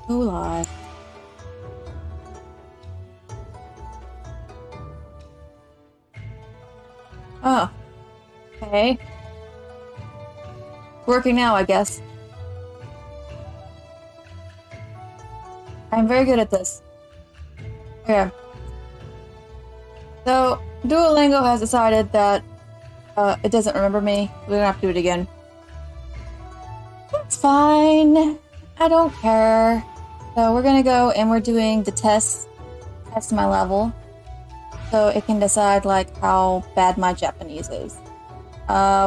Go live. Oh. Okay. Working now, I guess. I'm very good at this. Okay. So, Duolingo has decided that it doesn't remember me. We're gonna have to do it again. That's fine. I don't care. So we're gonna go and we're doing the test my level. So it can decide like how bad my Japanese is.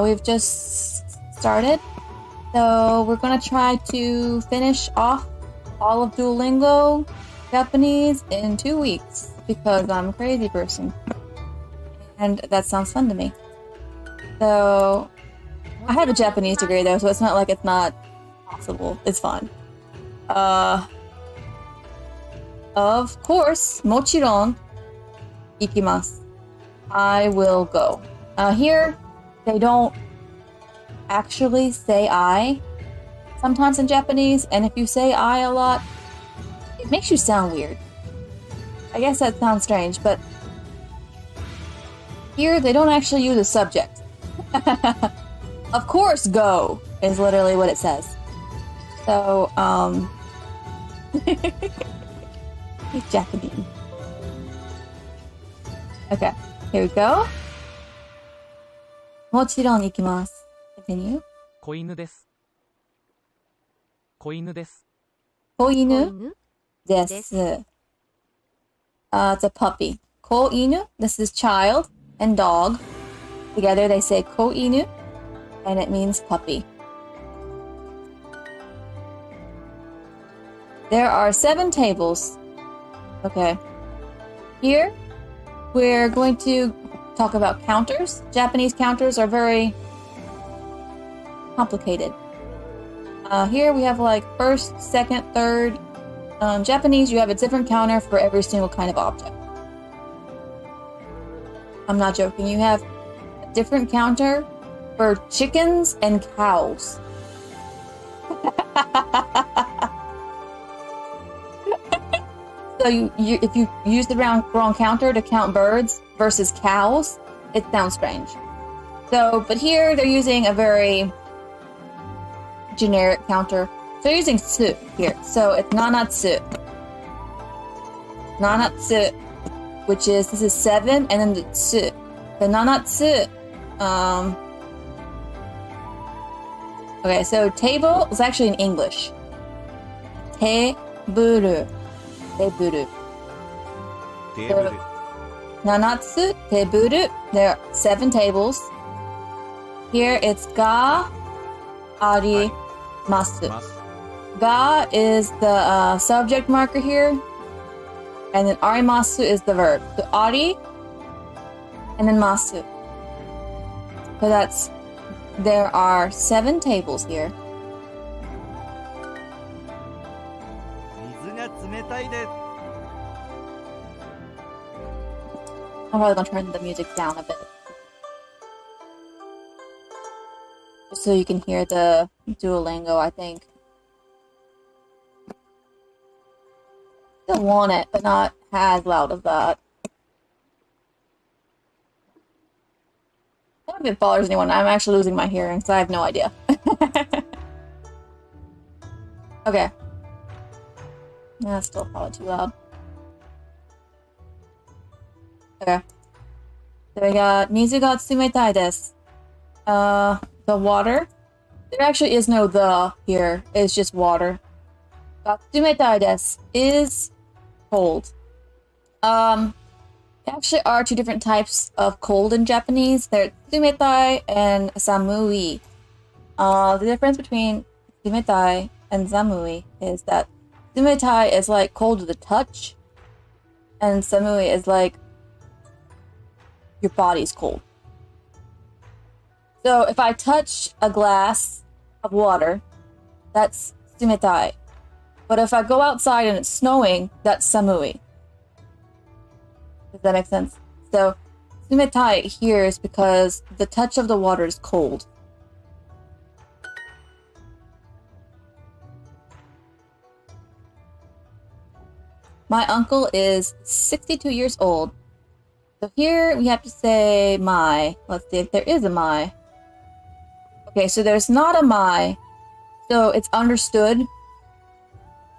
We've just started. So we're gonna try to finish off all of Duolingo Japanese in 2 weeks because I'm a crazy person. And that sounds fun to me. So I have a Japanese degree though, so it's not like it's not possible. It's fun. Of course, mochiron, ikimasu. I will go. Here, they don't actually say I sometimes in Japanese, and if you say I a lot, it makes you sound weird. I guess that sounds strange, but here they don't actually use a subject. Of course, go is literally what it says. So, it's Japanese. Okay, here we go. もちろん行きます。Continue. 子犬です。子犬です。子犬です。It's a puppy. 子犬. This is child and dog. Together they say 子犬, and it means puppy. There are 7 tables. Okay. Here, we're going to talk about counters. Japanese counters are very complicated. Here we have like first, second, third. Japanese, you have a different counter for every single kind of object. I'm not joking. You have a different counter for chickens and cows. So if you use the wrong counter to count birds versus cows, it sounds strange. So, but here they're using a very generic counter. So they're using su here. So it's nanatsu. Nanatsu, which is, this is 7, and then the tsu. The nanatsu, okay, so table is actually in English. Teburu. Teburu. So, nanatsu, teburu. There are 7 tables. Here it's ga arimasu. Ga is the subject marker here, and then arimasu is the verb. So ari, and then masu. So that's, there are 7 tables here. I'm probably gonna turn the music down a bit, just so you can hear the Duolingo, I think. Still want it, but not as loud as that. I don't know if it bothers anyone. I'm actually losing my hearing, so I have no idea. Okay. That's still probably too loud. Okay. So we got Mizu ga tsumetai desu. The water. There actually is no the here. It's just water. Ga tsumetai desu is cold. There actually are 2 different types of cold in Japanese. They're tsumetai and samui. The difference between tsumetai and samui is that tsumetai is like cold to the touch, and samui is like your body's cold. So if I touch a glass of water, that's tsumetai. But if I go outside and it's snowing, that's samui. Does that make sense? So tsumetai here is because the touch of the water is cold. My uncle is 62 years old. So here we have to say my. Let's see if there is a my. Okay, so there's not a my. So it's understood.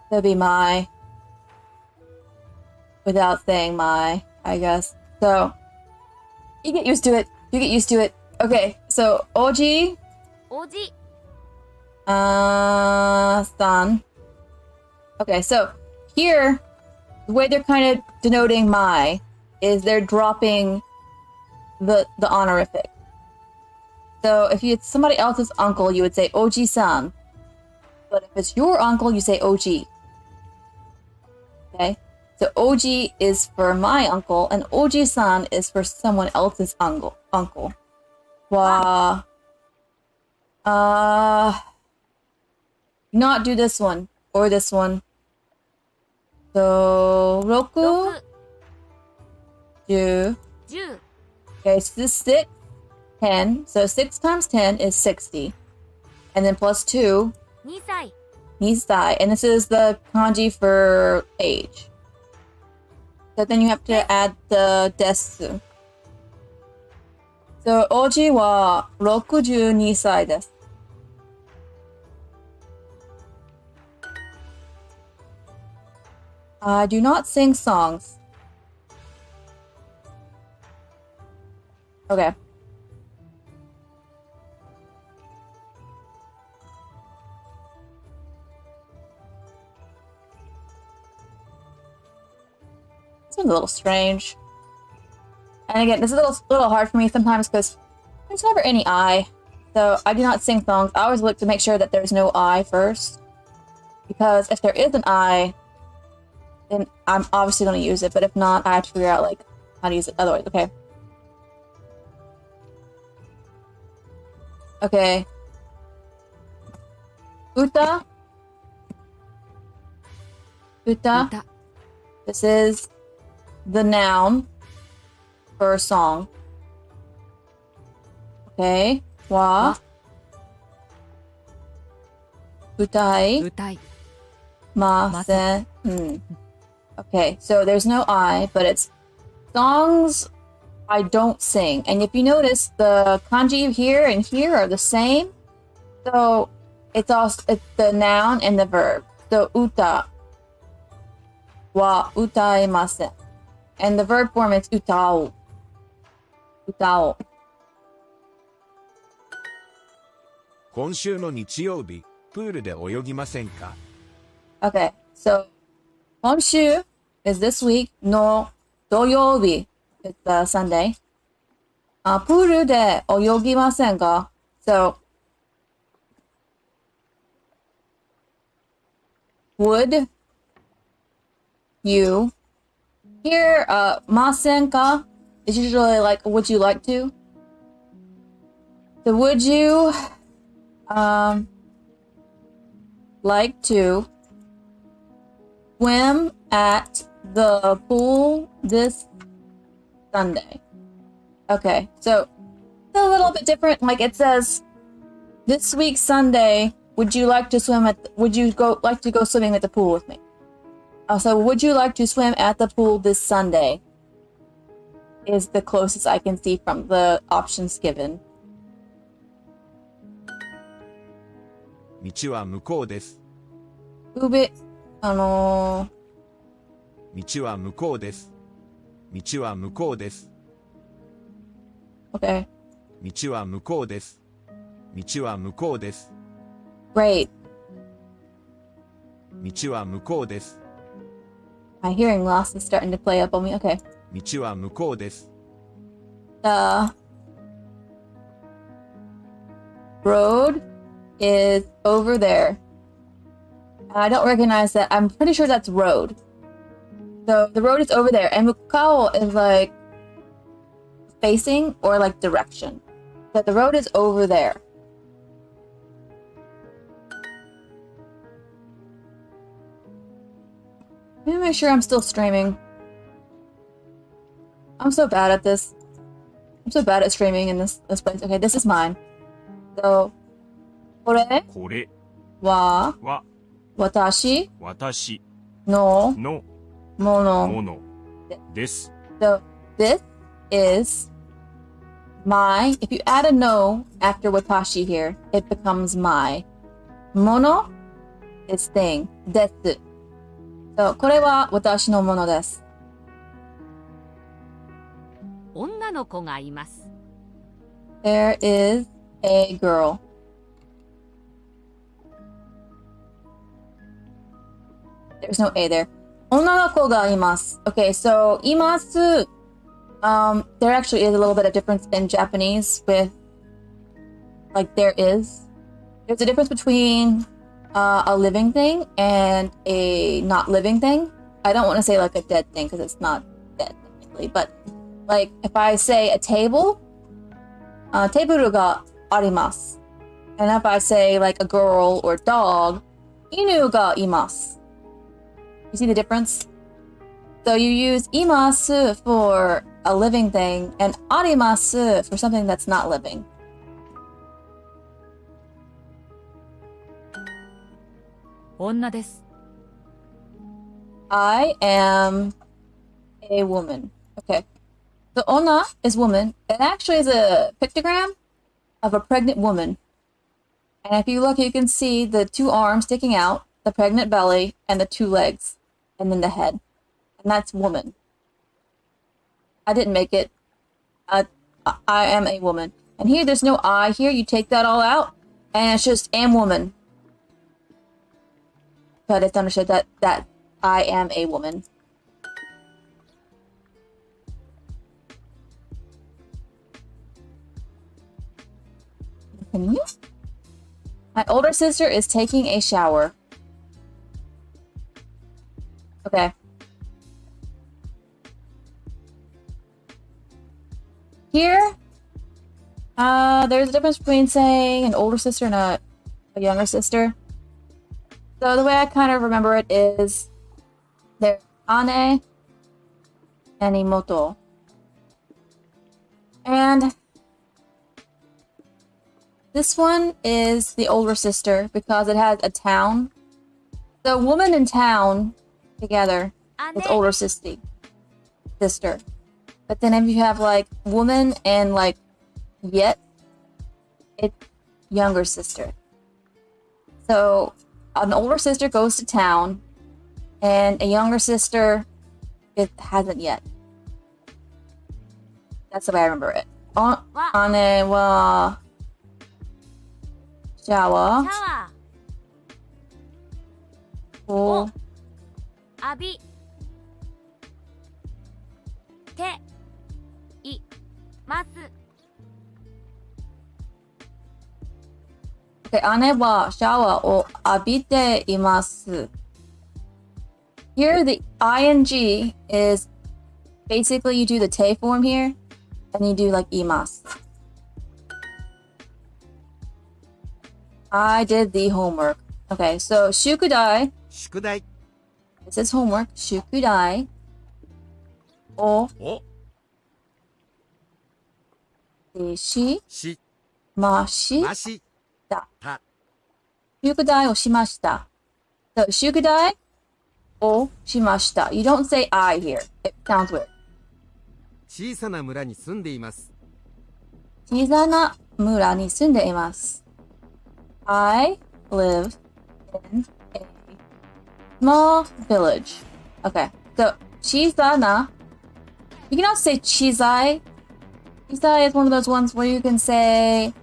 That'd be my. Without saying my, I guess. So you get used to it. You get used to it. Okay, so Oji. おじ San. Okay, so here, the way they're kind of denoting my is they're dropping the honorific. So if it's somebody else's uncle, you would say Oji-san. But if it's your uncle, you say Oji. Okay? So Oji is for my uncle, and Oji-san is for someone else's uncle. Wa. Not do this one or this one. So 6, 10. 10 Okay, so this 6, 10. So 6 times 10 is 60. And then plus 2, 2歳 nisai. And this is the kanji for age. So then you have to add the desu. So Oji wa 62 歳desu. I do not sing songs. Okay. This one's a little strange. And again, this is a little hard for me sometimes because there's never any I. So I do not sing songs. I always look to make sure that there's no I first. Because if there is an I, then I'm obviously going to use it. But if not, I have to figure out like how to use it otherwise. Okay. Okay. Uta. Uta. 歌 This is the noun for a song. Okay. Wa. Utai. 歌い Masen. Okay, so there's no I, but it's songs I don't sing. And if you notice, the kanji here and here are the same. So it's the noun and the verb. So uta wa utaimasen. And the verb form is utao. Utao. 今週の日曜日、プールで泳ぎませんか Okay, so Honshu is this week. No doyobi is Sunday. Puru de oyogimasen ga. So would you here masen ka is usually like would you like to? So would you like to swim at the pool this Sunday? Okay, so it's a little bit different. Like it says, this week Sunday, would you like to swim like to go swimming at the pool with me? So would you like to swim at the pool this Sunday? Is the closest I can see from the options given. 道は向こうです。 Ube, 道は向こうです。道は向こうです。 okay, 道は向こうです。道は向こうです。 great. 道は向こうです。 My hearing loss is starting to play up on me. Okay. 道は向こうです。 The road is over there. I don't recognize that. I'm pretty sure that's road. So the road is over there. And mukao is like facing or like direction. So the road is over there. Let me make sure I'm still streaming. I'm so bad at this. I'm so bad at streaming in this place. Okay, this is mine. So, これこれはは私私のの mono. ものです。 So this is my. If you add a no after watashi here, it becomes my. Mono is thing. Desu. So これは私のものです。女の子がいます。There is a girl. There's no A there. 女の子がいます. Okay, so います. There actually is a little bit of difference in Japanese with like there is. There's a difference between a living thing and a not living thing. I don't want to say like a dead thing because it's not dead technically, but like if I say a table, table ga arimasu. And if I say like a girl or dog, inu ga imasu. You see the difference? So you use imasu for a living thing and arimasu for something that's not living. I am a woman. Okay. So onna is woman. It actually is a pictogram of a pregnant woman. And if you look, you can see the two arms sticking out, the pregnant belly, and the two legs, and then the head. And that's woman. I didn't make it. I am a woman. And here, there's no I here. You take that all out, and it's just am woman. But it's understood that I am a woman. Continue. My older sister is taking a shower. Okay. Here, there's a difference between saying an older sister and a younger sister. So the way I kind of remember it is there's ane and imoto. And this one is the older sister because it has a town. So woman and town together is older sister. But then if you have like woman and like yet, it's younger sister. So an older sister goes to town and a younger sister, it hasn't yet. That's the way I remember it. Ane wa shower. O abi. Te. Okay, 姉はシャワーを浴びています. Here, the ing is basically you do the te form here, and you do like imasu. I did the homework. Okay, so shukudai. 宿題 This is homework. Shukudai. O を し し まし まし た た 宿題をしました. So 宿題をしました. You don't say I here. It sounds weird. 小さな村に住んでいます。小さな村に住んでいます. I live in a small village. Okay, so 小さな. You can also say 小さい. 小さい is one of those ones where you can say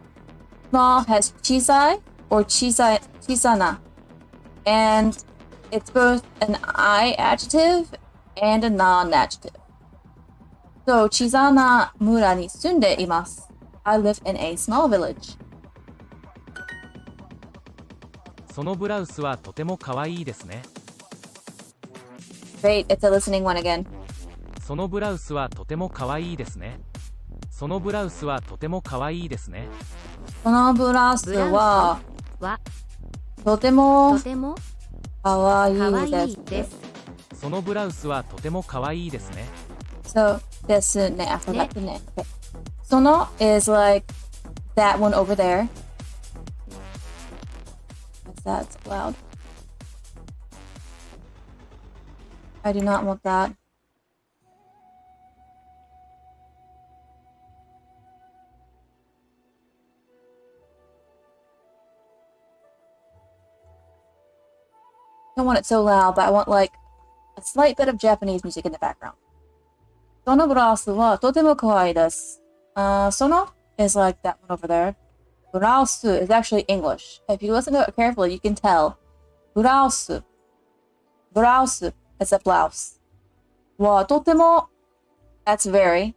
small has 小さい or 小さな. And it's both an I adjective and a non-adjective. So 小さな村に住んでいます. I live in a small village. そのブラウスはとても可愛いですね。 Great, it's a listening one again. そのブラウスはとても可愛いですね。そのブラウスはとても可愛いですね。このブラウスははとてもとても可愛可愛いです。いです。そのブラウスはとても可愛いですね。 So ですね. I forgot the name. Okay. その is like that one over there. What's that? It's loud. I do not want that. I don't want it so loud, but I want like a slight bit of Japanese music in the background. そのブラウスはとても可愛いです。Sono is like that one over there. Blouse is actually English. If you listen to it carefully, you can tell. Blouse. Blouse is a blouse. はとても that's very.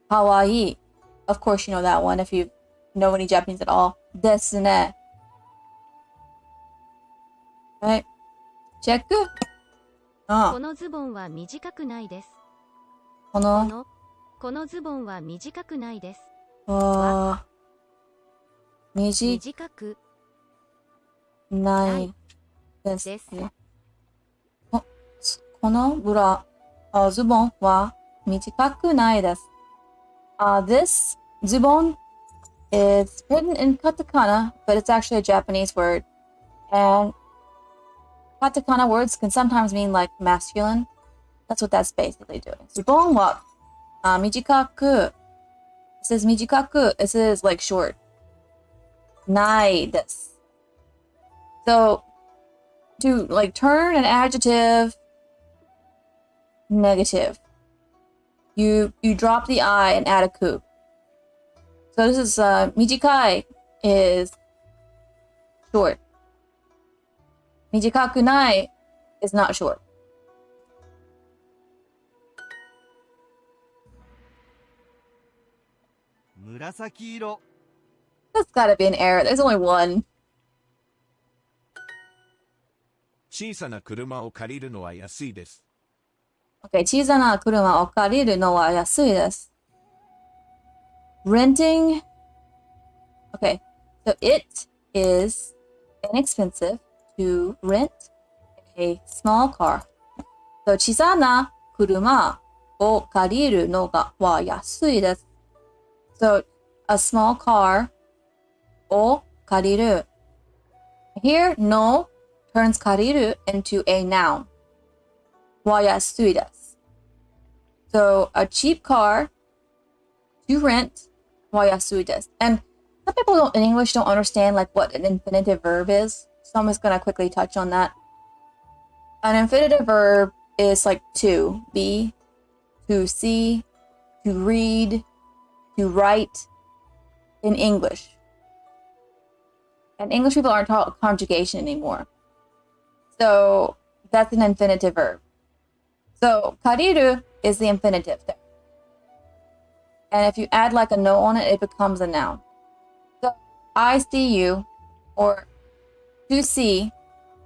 可愛い Of course you know that one if you know any Japanese at all. ですね. Right. Check. このズボンは短くないです。このズボンは短くないです。短くないですです。このズボンは短くないです。This ズボン is written in katakana, but it's actually a Japanese word. And katakana words can sometimes mean like masculine. That's what that's basically doing. ズボンは短く It says 短く It says like short. ないです. So to like turn an adjective negative, you drop the I and add a ku. So this is mijikai is short. Mijikakunai is not short. That's gotta be an error. There's only one. 小さな車を借りるのは安いです。Okay, 小さな車を借りるのは安いです。Renting. Okay, so it is inexpensive to rent a small car. So 小さな車を借りるのは安いです。So a small car を借りる. Here, no turns 借りる into a noun. は安いです. So a cheap car to rent は安いです. And some people in English don't understand like what an infinitive verb is. So I'm just gonna quickly touch on that. An infinitive verb is like to be, to see, to read, to write in English. And English people aren't taught conjugation anymore. So that's an infinitive verb. So kariru is the infinitive there. And if you add like a no on it, it becomes a noun. So I see you, or to see,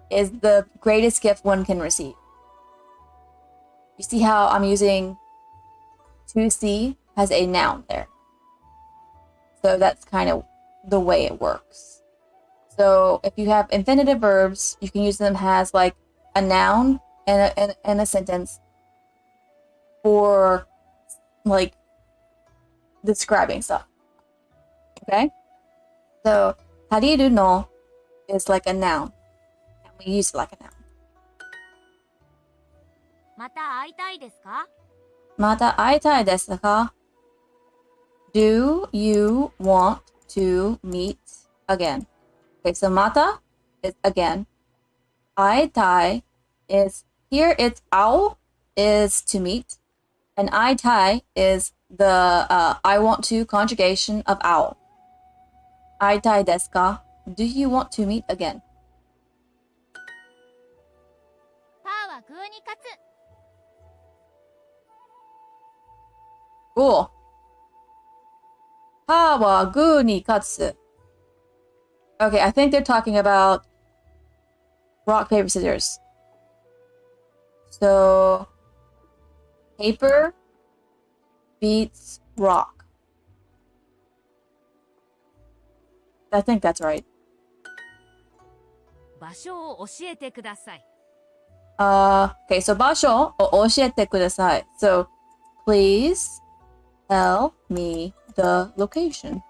is the greatest gift one can receive. You see how I'm using to see has a noun there. So that's kind of the way it works. So if you have infinitive verbs, you can use them as like a noun and a sentence for like describing stuff. Okay? So hariru no is like a noun. And we use it like a noun. また会いたいですか？また会いたいですか? Do you want to meet again? Okay, so mata is again. Aitai is here. It's ao is to meet, and aitai is the I want to conjugation of ao. Aitai desu ka? Do you want to meet again? パーはグーに勝つ。 Cool. Ha wa gu ni katsu. Okay, I think they're talking about rock, paper, scissors. So, paper beats rock. I think that's right. 場所を教えてください。 Okay, so 場所を教えてください. So, please tell me the location.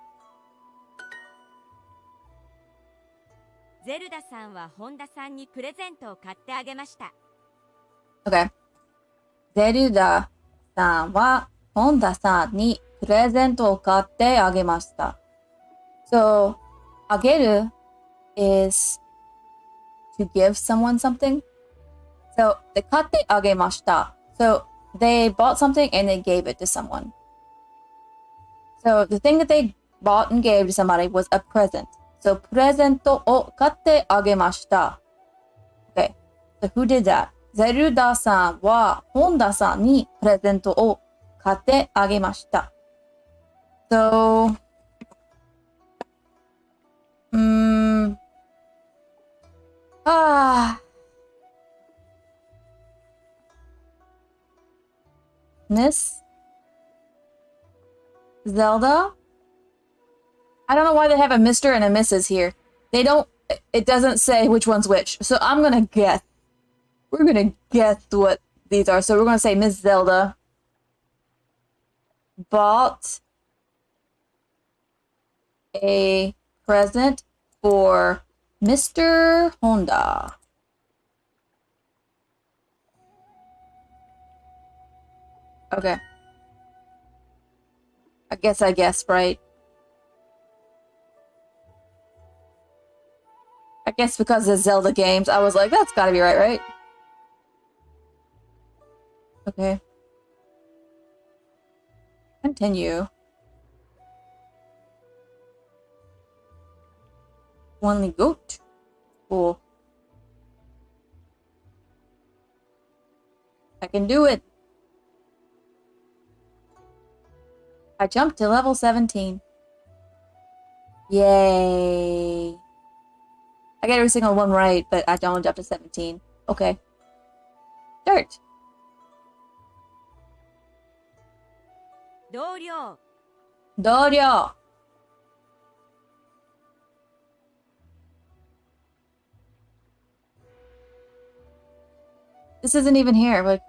ゼルダさんは本田さんにプレゼントを買ってあげました。Okay. ゼルダさんは本田さんにプレゼントを買ってあげました。So, あげる is to give someone something. So, で買ってあげました。So, they bought something and they gave it to someone. So, the thing that they bought and gave to somebody was a present. So, プレゼントを買ってあげました。Okay. So, who did that? ゼルダさんは本田さんにプレゼントを買ってあげました。So, Miss Zelda? I don't know why they have a Mr. and a Mrs. here. They don't, it doesn't say which one's which. So I'm gonna guess. We're gonna guess what these are. So we're gonna say Miss Zelda bought a present for Mr. Honda. Okay. I guess, right? I guess because of Zelda games, I was like, that's gotta be right? Okay. Continue. Only goat. Cool. I can do it. I jumped to level 17. Yay. I got every single one right, but I don't jump to 17. Okay. Start. 同僚 Dorio. This isn't even here. Like,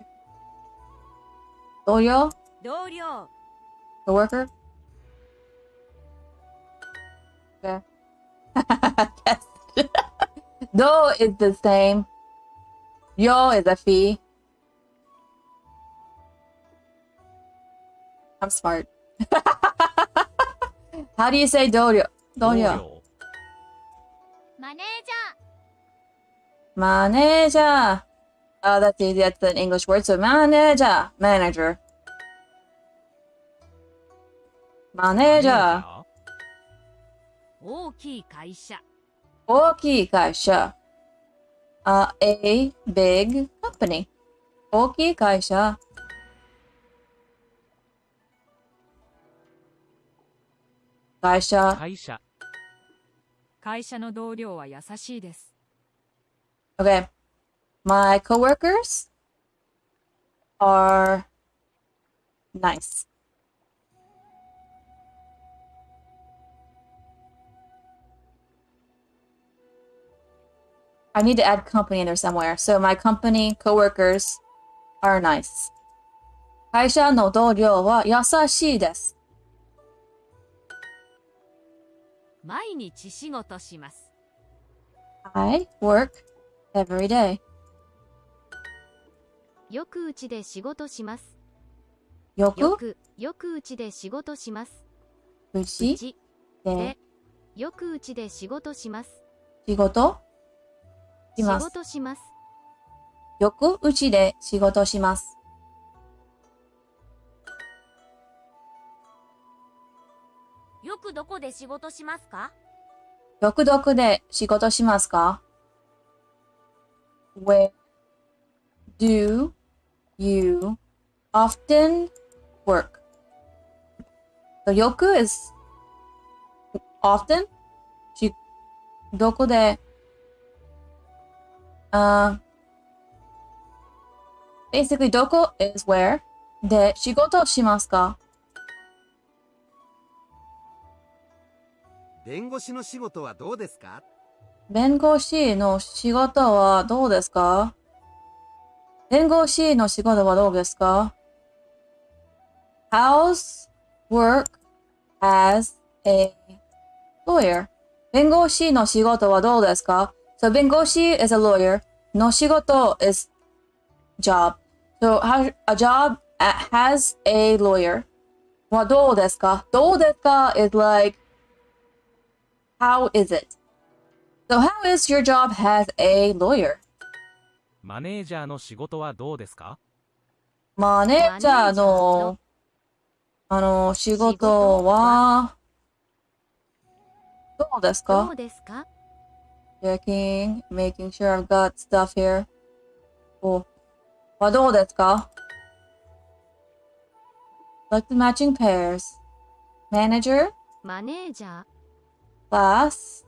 Dorio? 同僚 The worker? Okay. Yes. Do is the same. Yo is a fee. I'm smart. How do you say Dorio? Dorio. マネージャー Manager. Oh, that's easy. That's an English word. So manager. Manager. Manager. 大きい会社 Oki kaisha. A big company. Oki kaisha. Kaisha. 会社会社の同僚は優しいです Okay. My coworkers are nice. I need to add company in there somewhere. So my company coworkers are nice. 会社の同僚は優しいです。毎日仕事します I work every day. よくうちで仕事します。よくよくうちで仕事します。ううちちででよくうちで仕事します。仕事し仕ます。事します。よくうちで仕事します。よくどこで仕事しますかよくどこで仕事しますか Where do you often work? So よく is often. どこでbasically どこ is where で仕事しますか弁護士の仕事はどうですか？弁護士の仕事はどうですか弁護士の仕事はどうですか How's work as a lawyer? 弁護士の仕事はどうですか So 弁護士 is a lawyer. の仕事 is job. So a job has a lawyer. はどうですか? どうですか is like, how is it? So how is your job has a lawyer? マネージャーの仕事はどうですか？マネージャーの仕事はどうですか？どうですか？ Checking, making sure I've got stuff here. はどうですか? Select the matching pairs. Manager, マネージャー、 class,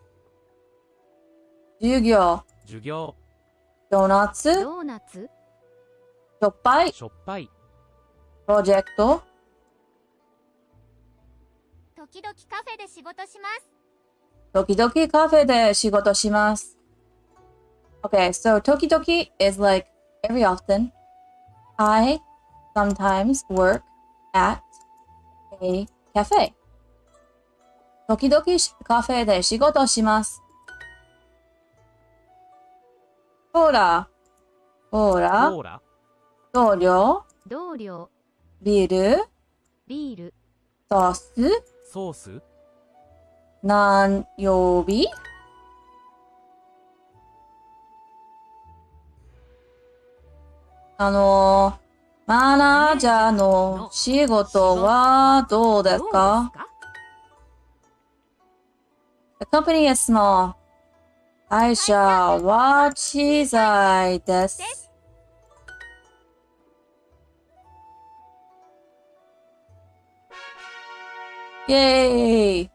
授業、授業、ドーナツ、ドーナツ、しょっぱい、しょっぱい、プロジェクト、時々カフェで仕事します。時々カフェで仕事します。Okay, so 時々 is like every often. I sometimes work at a cafe. 時々カフェで仕事します。コーラ、コーラ、同僚、同僚、ビール、ビール、ソース、ソース、何曜日？マナージャーの仕事はどうですか？ The company is small. 会社は小さいです。イェーイ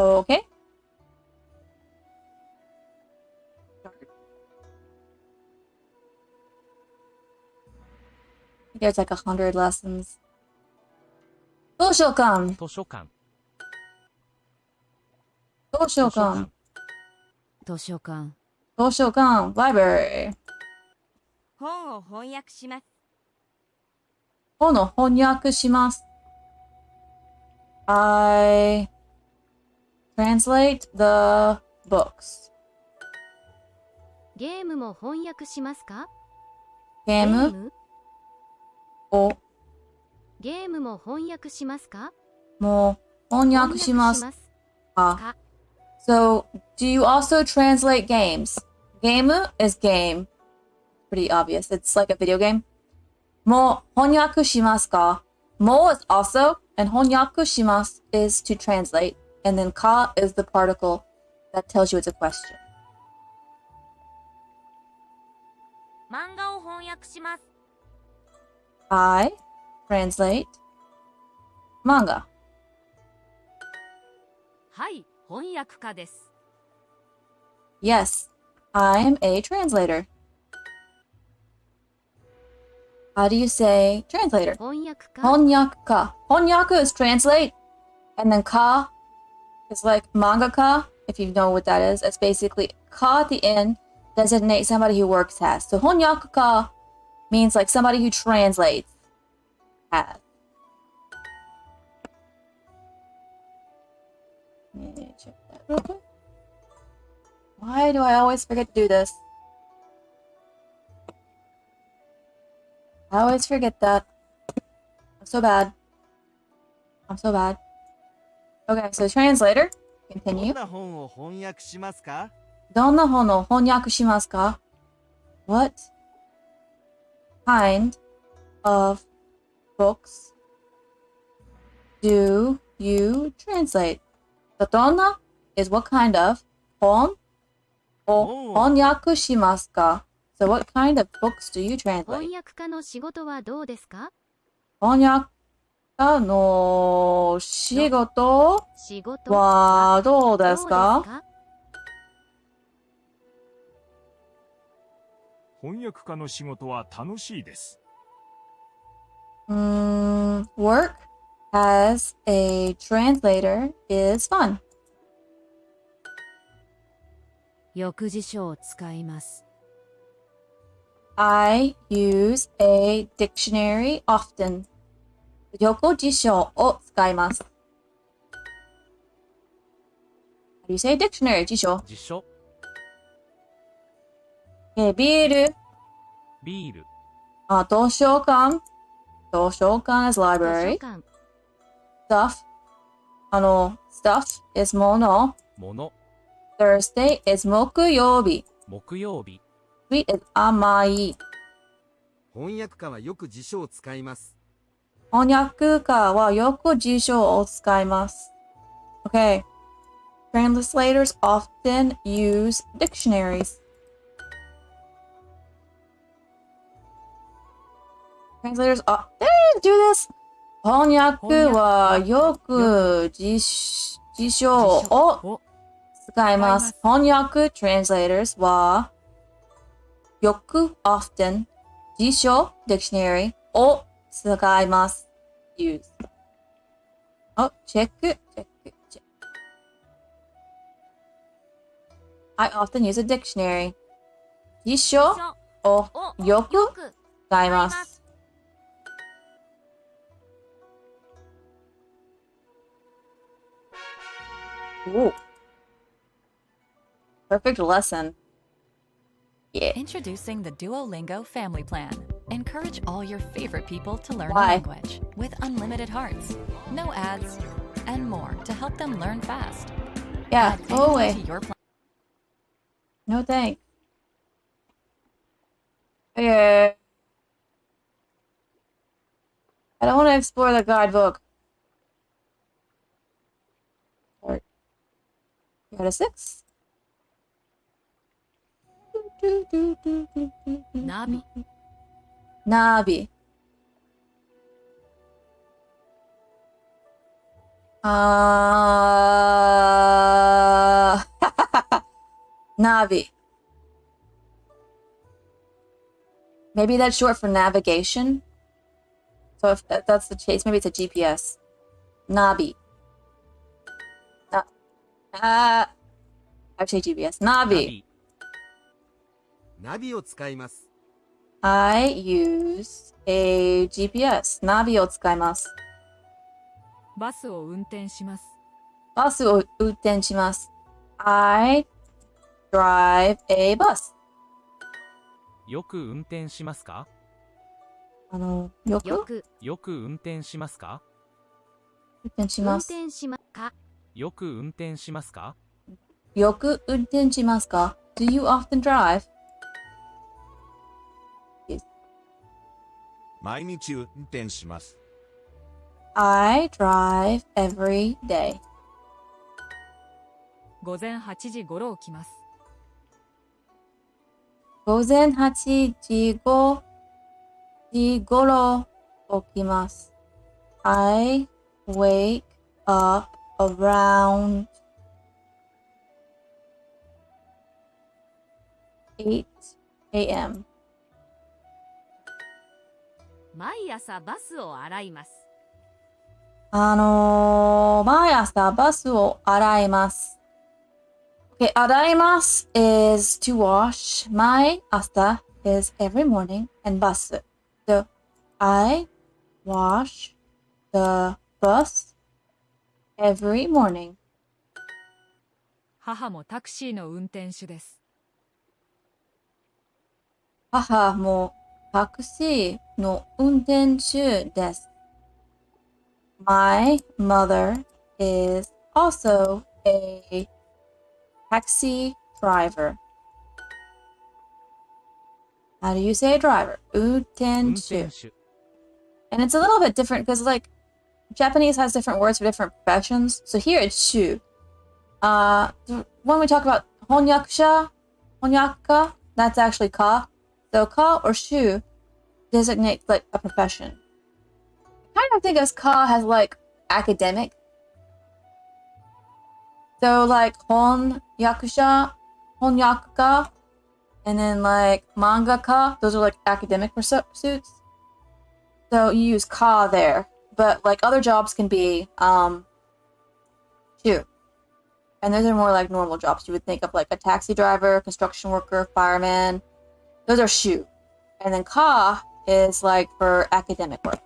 ！Okay. There's like 100 lessons. 図書館、図書館、図書館、図書館、図書館、library。本を翻訳します。本を翻訳します。I translate the books. ゲームも翻訳しますか？ゲームをゲームも翻訳しますか？も翻訳しますか？ So, do you also translate games? Game is game. Pretty obvious. It's like a video game. も翻訳しますか? Mo is also, and 翻訳します is to translate. And then ka is the particle that tells you it's a question. 漫画を翻訳します。I translate manga. はい、翻訳家です。 Yes, I'm a translator. How do you say translator? 翻訳家、翻訳家. 翻訳 is translate. And then ka is like mangaka, if you know what that is. It's basically ka at the end designates somebody who works as. So 翻訳家 means like somebody who translates as. Let me check that real quick. Why do I always forget to do this? I always forget that. I'm so bad. I'm so bad. Okay, so translator. ど Continue. んな本を翻訳しますか？どんな本を翻訳しますか? What kind of books do you translate? So どんな is what kind of 本を翻訳しますか? So what kind of books do you translate? 翻訳家の仕事はどうですか？翻訳家の仕事仕事はどうどうですか? 翻訳家の仕事は楽しいです。Work as a translator is fun. 翌辞書を使います。 I use a dictionary often. 横辞書を使います。do you say dictionary? 辞書。辞書、ビール。ビール、図書館。図書館 is 図書 library. 館 Stuff. Stuff is 物。もの、 Thursday is 木曜日。木曜日、 Sweet is 甘い。翻訳家はよく辞書を使います。翻訳家はよく辞書を使います。Okay. Translators often use dictionaries. Translators they didn't do this. 翻訳はよく辞書を使います。翻訳 translators はよく often 辞書 dictionary を使います。use. Oh, check. I often use a dictionary. 辞書をよく使います。Ooh. Perfect lesson. Yeah. Introducing the Duolingo Family Plan. Encourage all your favorite people to learn Why? a language with unlimited hearts, no ads, and more to help them learn fast. Yeah, Add go away. anything to your plan. No thanks. Okay. I don't want to explore the guidebook. You got a 6? ナビ Nabi. Navi. Maybe that's short for navigation. So if that's the case, maybe it's a GPS. Nabi. I would say GPS. ナ Nabi. ビ、ナビを使います。 I use a GPS. ナビを使います。バスを運転します。バスを運転します。I drive a bus. よく運転しますか？よよくくよく運転しますか？運転し運ます。転しますか？よく運転しますか？よく運転しますか？ Do you often drive? 毎日運転します。I drive every day. 午前8時頃起きます。午前8時頃起きます。I wake up around 8 a.m. 毎朝バスを洗います。毎朝バスを洗います。Okay, 洗います is to wash. 毎朝 is every morning. And bus. So, I wash the bus every morning. 母もタクシーの運転手です。母もタクシーの運転手です。My mother is also a taxi driver. How do you say driver? 運転運手。転手、 And it's a little bit different because like Japanese has different words for different professions. So here it's shu. When we talk about 翻訳者, 翻訳家, that's actually ka. So ka or shu designates like a profession. I kind of think as ka has like academic. So like 翻訳者, 翻訳家, and then like mangaka, those are like academic pursuits. So you use ka there. But like other jobs can be shu. And those are more like normal jobs. You would think of like a taxi driver, construction worker, fireman. Those are shu. And then ka is like for academic work.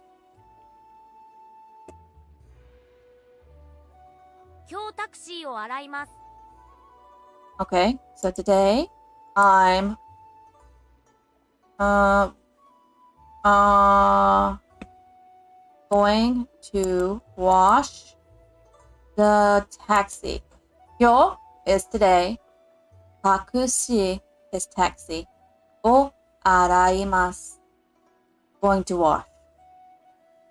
今日タクシーを洗います。Okay, so today I'm going to wash the taxi. 今日 is today. タクシー is taxi. を洗います。Going to wash.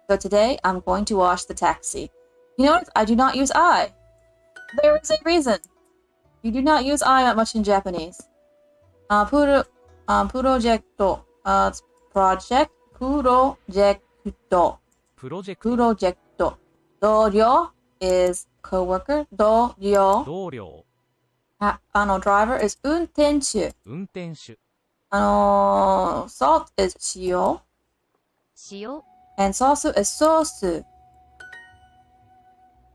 So today I'm going to wash the taxi. You notice I do not use I. There is a reason. You do not use I that much in Japanese. Project. Project. 同僚 is coworker. 同僚。driver is 運転手。salt is 塩。and sauce is ソース。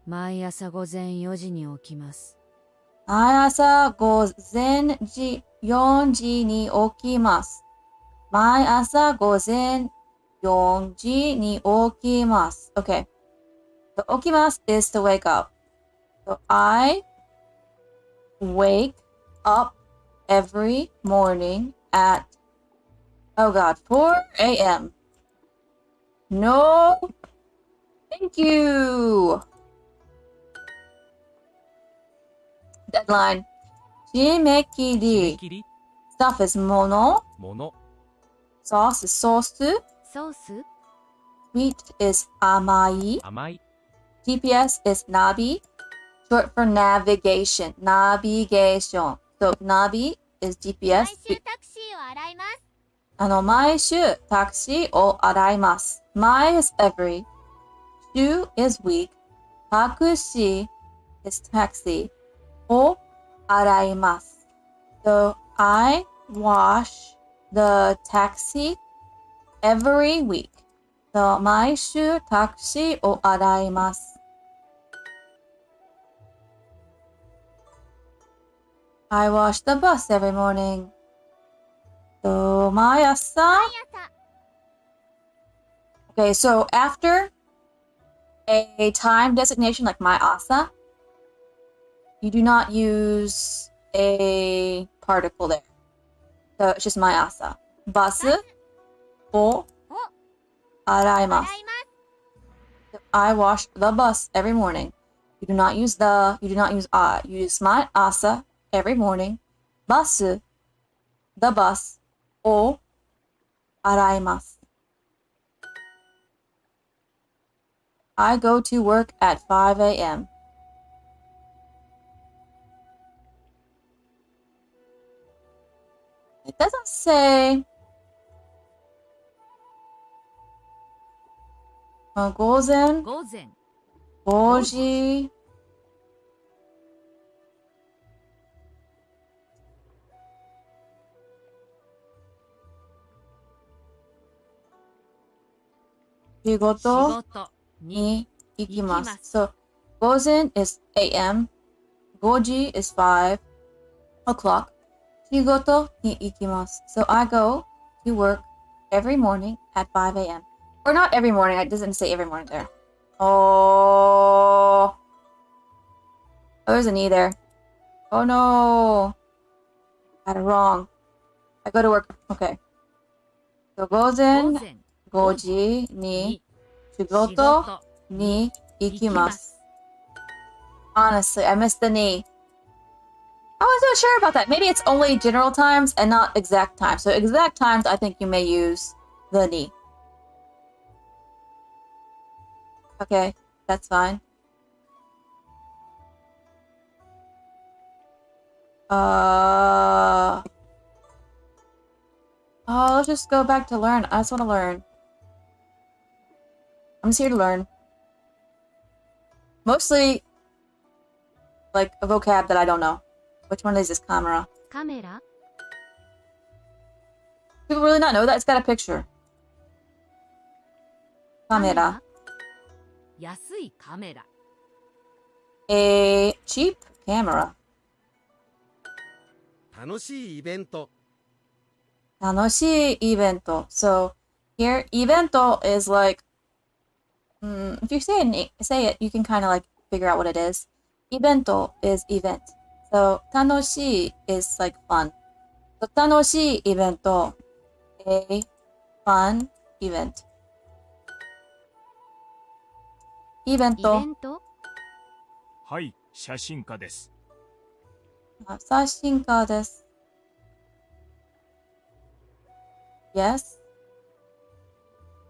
毎朝午前4時に起きます。毎朝午前4時に起きます。毎朝午前4時に起きます。Okay. So 起きます is to wake up. So I wake up every morning at, 4 a.m. No, thank you. Deadline. 締め切り。Stuff is もの。Sauce is ソース。Sweet is 甘い。GPS is ナビ。Short for navigation. Navigation. So, ナビ is GPS. 毎週タクシーを洗います。毎週タクシーを洗います。毎 is every. 週 is week. タクシー is taxi. を洗います。So, I wash the taxi every week. So, 毎週タクシーを洗います。I wash the bus every morning. So, 毎朝。Okay, so after a time designation like 毎朝, you do not use a particle there. So it's just 毎朝。バスを洗います。I wash the bus every morning. You do not use the, you do not use I. You use 毎朝 every morning. バス the bus を洗います。I go to work at 5 a.m. It doesn't say. 午前5時。仕事に行きます。So, 午前 is a.m. 5時 is 5 o'clock. 仕事に行きます。So, I go to work every morning at 5 a.m. Or not every morning. It doesn't say every morning there. Oh, there's an E there. Oh no. Got it wrong. I go to work. Okay. So, 午前5時に仕事に行きます。Honestly, I missed the ni. I wasn't sure about that. Maybe it's only general times and not exact times. So exact times, I think you may use the ni. Okay, that's fine. Let's just go back to learn. I just want to learn. I'm just here to learn. Mostly, like, a vocab that I don't know. Which one is this camera? Camera? People really not know that? It's got a picture. Camera. 安いカメラ。A cheap camera. 楽しいイベント。楽しいイベント. So here, イベント is like, if you say it, you can kind of like figure out what it is. イベント is event. So, 楽しい is like fun. So, 楽しいイベント a fun event. イベンイベトントはい、写真家です。写真家です。Yes.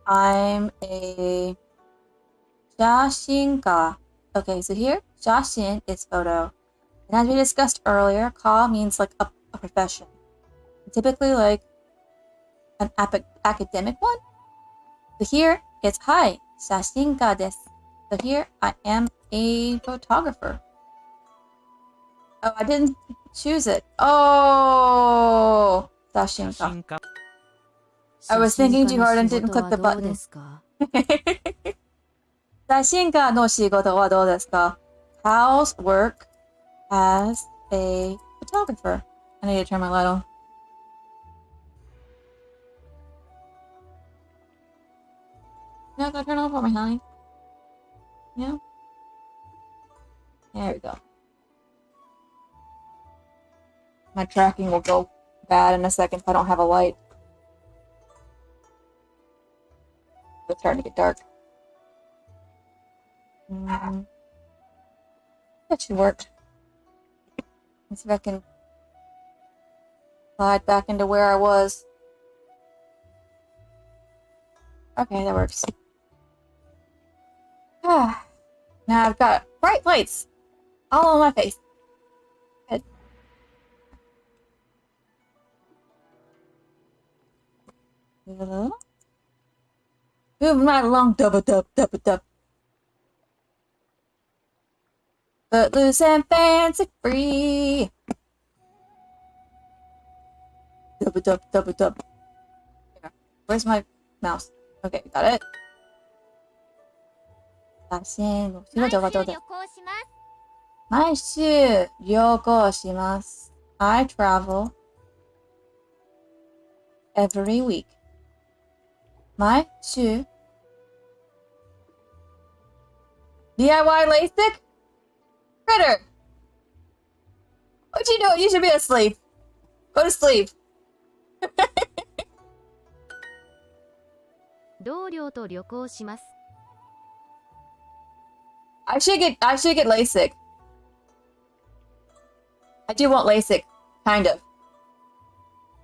I'm a 写真家. Okay, so here, 写真 is photo. And as we discussed earlier, ka means like a profession. Typically like an academic one. So here, it's hi, 写真家です. So here, I am a photographer. Oh, I didn't choose it. Oh, 写真家. I was thinking too hard and didn't click the button. 写真家の仕事はどうですか? How's work as a photographer? I need to turn my light on. You're not gonna turn it on for me, honey? Yeah? There we go. My tracking will go bad in a second if I don't have a light. It's starting to get dark. That should work. Let's see if I can slide back into where I was. Okay, that works. Now I've got bright lights all on my face. Good. Moving right along, dub. Footloose and fancy free. Dub. Where's my mouse? Okay, got it. 写真の仕事はどうですか? 毎週旅行します. I travel every week. 毎週 DIY LASIK? Critter! What you doing? You should be asleep. Go to sleep. 同僚と旅行します。I should get LASIK. I do want LASIK, kind of.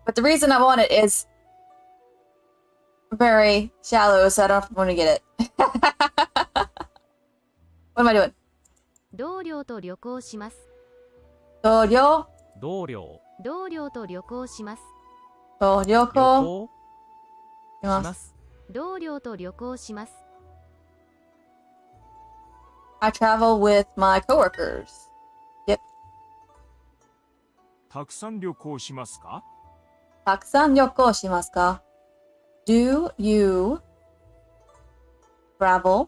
But the reason I want it is very shallow, so I don't want to get it. What am I doing? 同僚と旅行します。同僚同僚と旅行します。と旅行します。同僚と旅行します。I travel with my coworkers. Yep. たくさん旅行しますか? たくさん旅行しますか? Do you travel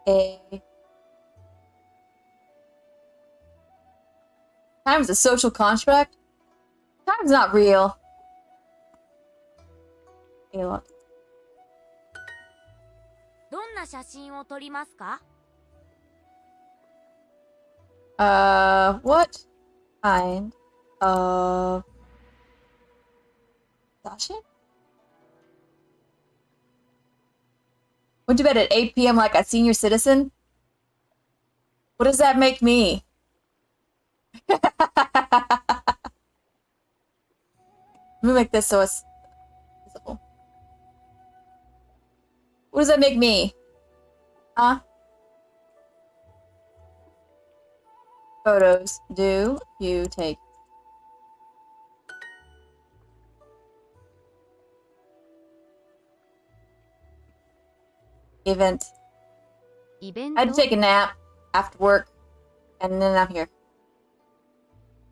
a time is a social construct? Time's not real. A lot. どんな写真を撮りますか? What kind of 写真? Went to bed at 8 p.m. like a senior citizen? What does that make me? Let me make this so it's visible. What does that make me? Huh? Photos do you take? Event. I had to take a nap after work, and then I'm here.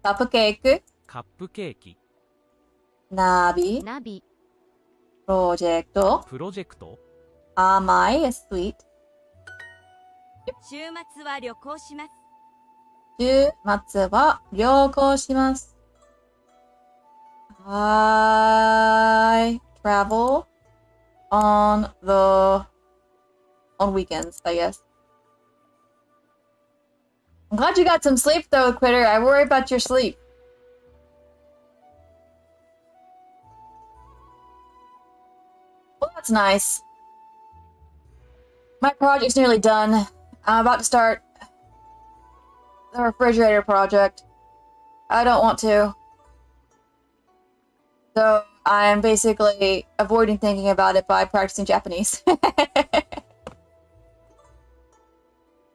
Cupcake. カップケーキ Nabi. ナビ Project. プロジェクト Amai is sweet. 週末は旅行します。週末は旅行します。I travel on weekends, I guess. I'm glad you got some sleep though, Critter. I worry about your sleep. Well, that's nice. My project's nearly done. I'm about to start the refrigerator project. I don't want to. So I'm basically avoiding thinking about it by practicing Japanese.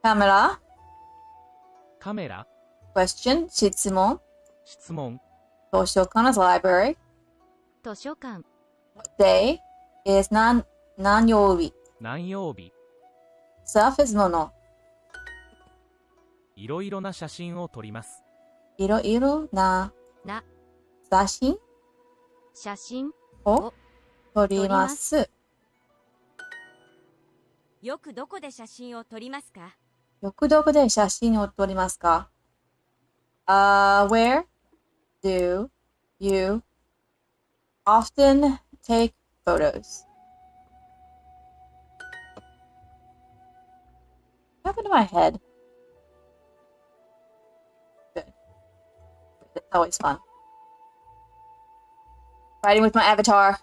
Camera. カメラ Question. 質問。質問 図書館 is library. 図書館 What day is 何曜日何曜日 Stuff is もの。いろいろな写真を撮ります。いろいろなな写真写真を撮ります。よくどこで写真を撮りますか？よくどこで写真を撮りますか？ Where do you often take photos? What happened to my head? Good. It's always fun. Fighting with my avatar.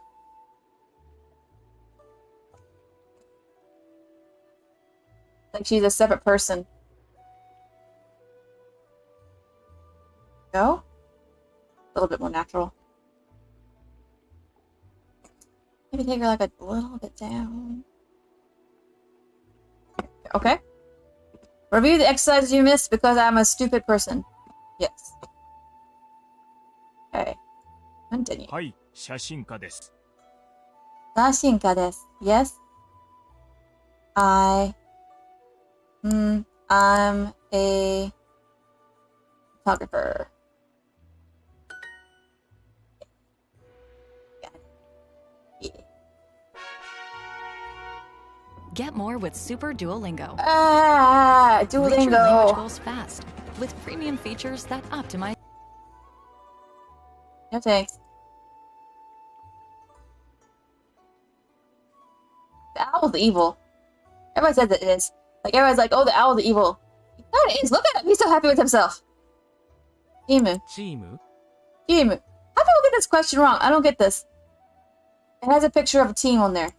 Like she's a separate person. Go? A little bit more natural. Maybe take her like a little bit down. Okay. Review the exercises you missed because I'm a stupid person. Yes. Okay. Continue. はい、写真家です。写真家です。Yes. I'm a photographer. Yeah. Get more with Super Duolingo. Duolingo. Reach your language goals fast with premium features that optimize. No thanks. The owl's evil. Everyone says it is. Like, everyone's like, oh, the owl's evil. No, it is. Look at him. He's so happy with himself. Jimu. チーム Jimu. How do people get this question wrong? I don't get this. It has a picture of a team on there.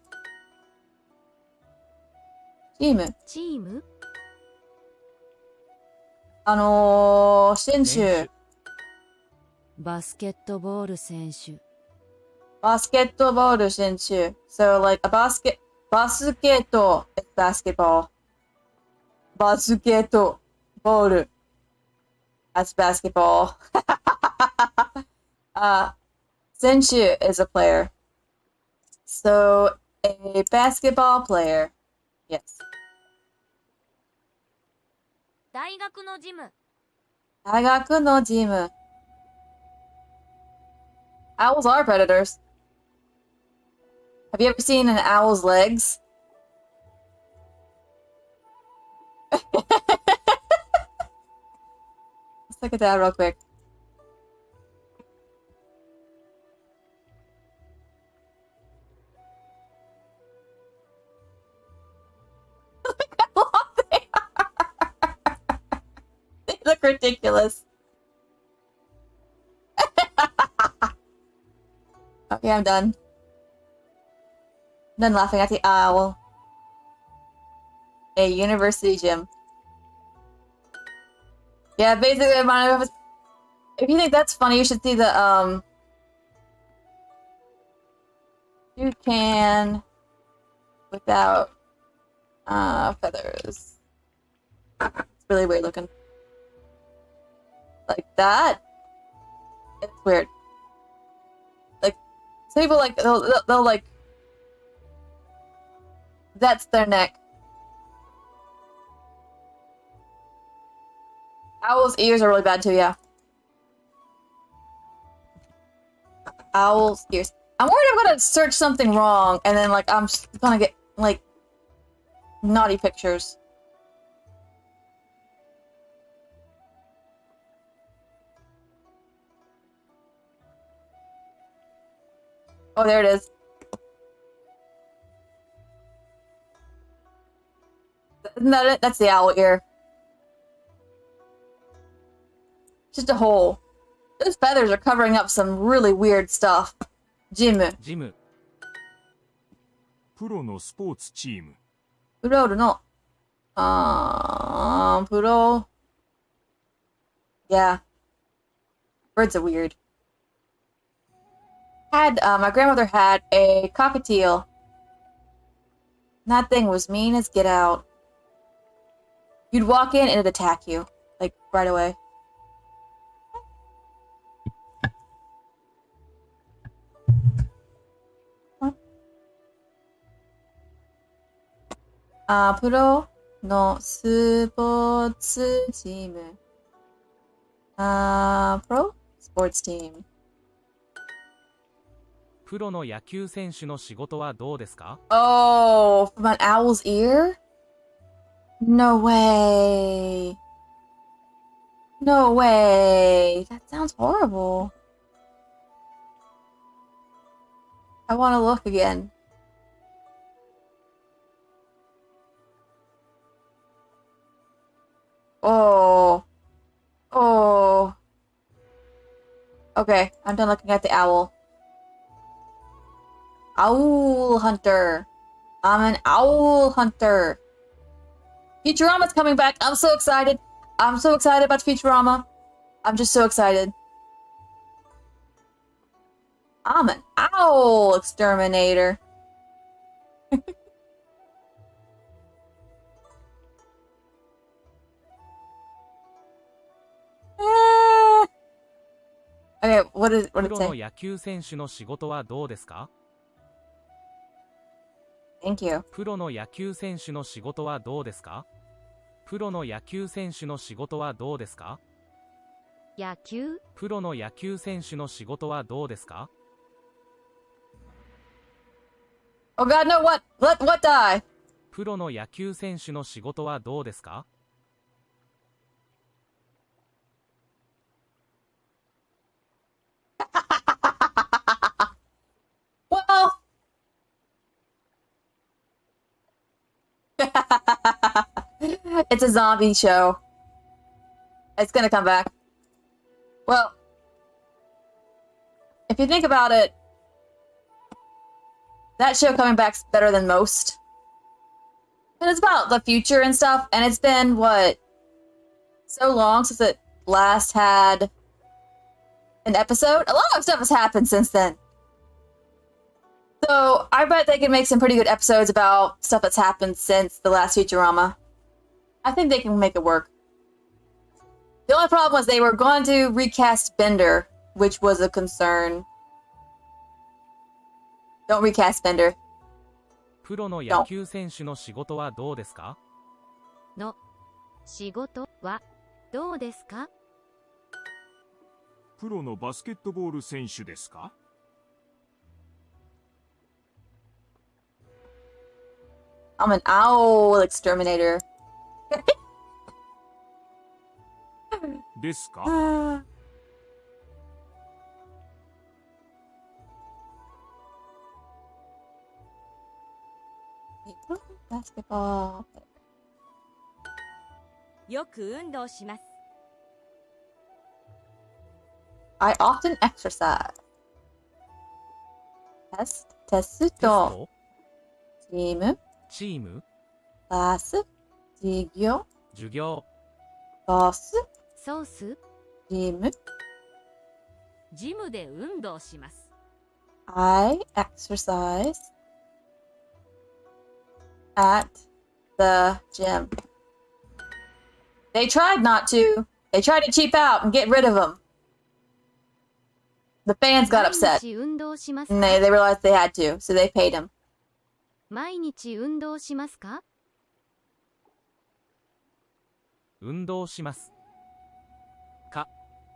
Jimu. チーム選手。バスケットボール選手。バスケットボール選手. So, like, basket is basketball. バスケットボール. That's basketball. 選手 is a player. So, a basketball player. Yes. 大学のジム。大学のジム. Owls are predators. Have you ever seen an owl's legs? Let's look at that real quick. Look how long they are. They look ridiculous. Okay, I'm done. Done laughing at the owl. A university gym. Yeah, basically, if you think that's funny, you should see the, toucan without, feathers. It's really weird looking. Like that? It's weird. Like, some people, like, they'll like, that's their neck. Owl's ears are really bad too, yeah. Owl's ears. I'm worried I'm gonna search something wrong and then, like, I'm gonna get, like, naughty pictures. Oh, there it is. Isn't that it? That's the owl ear. Just a hole. Those feathers are covering up some really weird stuff. Gym. ジム、プロのスポーツチーム。プロールの、プロ、yeah. Birds are weird. My grandmother had a cockatiel. That thing was mean as get out. You'd walk in and it'd attack you, like, right away. Pro no sports team. Pro sports team. プロの野球選手の仕事はどうですか？ Oh, from an owl's ear? No way. No way. That sounds horrible. I want to look again. Oh. Oh. Okay, I'm done looking at the owl. Owl hunter. I'm an owl hunter. Futurama's coming back. I'm so excited. I'm so excited about Futurama. I'm just so excited. I'm an owl exterminator. Okay, what did プ it ロの say? 野球選手の仕事はどうですか？ Thank you. プロの野球選手の仕事はどうですか？プロの野球選手の仕事はどうですか？野球、プロの野球選手の仕事はどうですか？ Oh god, no, what? What die? プロの野球選手の仕事はどうですか？ Well. It's a zombie show. It's gonna come back. Well, if you think about it, that show coming back's better than most. And it's about the future and stuff, and it's been, what, so long since it last had an episode? A lot of stuff has happened since then. So, I bet they can make some pretty good episodes about stuff that's happened since the last Futurama. I think they can make it work. The only problem was they were going to recast Bender, which was a concern. Don't recast Bender. プロの野球選手の仕事はどうですか？の仕事はどうですか？プロのバスケットボール選手ですか？ I'm an owl exterminator. ですか？ Basketball. よく運動します。 I often exercise. Test. テステスト。ト、チーム。チーム、クラス。授業。授業、ボス。ソース、ジム。ジムで運動します。 I exercise at the gym. They tried not to. They tried to cheap out and get rid of him. The fans got 毎 upset. 日運動します And か？ they realized they had to, so they paid him. 毎日運動しますか？運動します。か、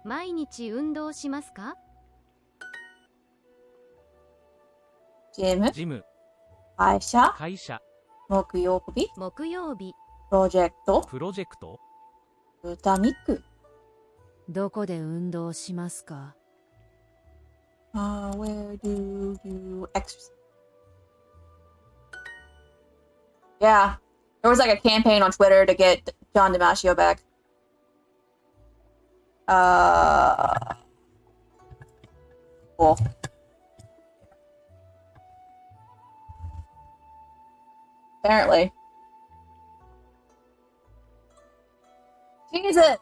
毎日運動しますか？ Gym. ジム、会社。会社、木曜日。木曜日、プロジェクト。プロジェクト、豚肉。どこで運動しますか？ Where do you exercise? Yeah. There was like a campaign on Twitter to get John DiMaggio back. Cool. Apparently. Jesus!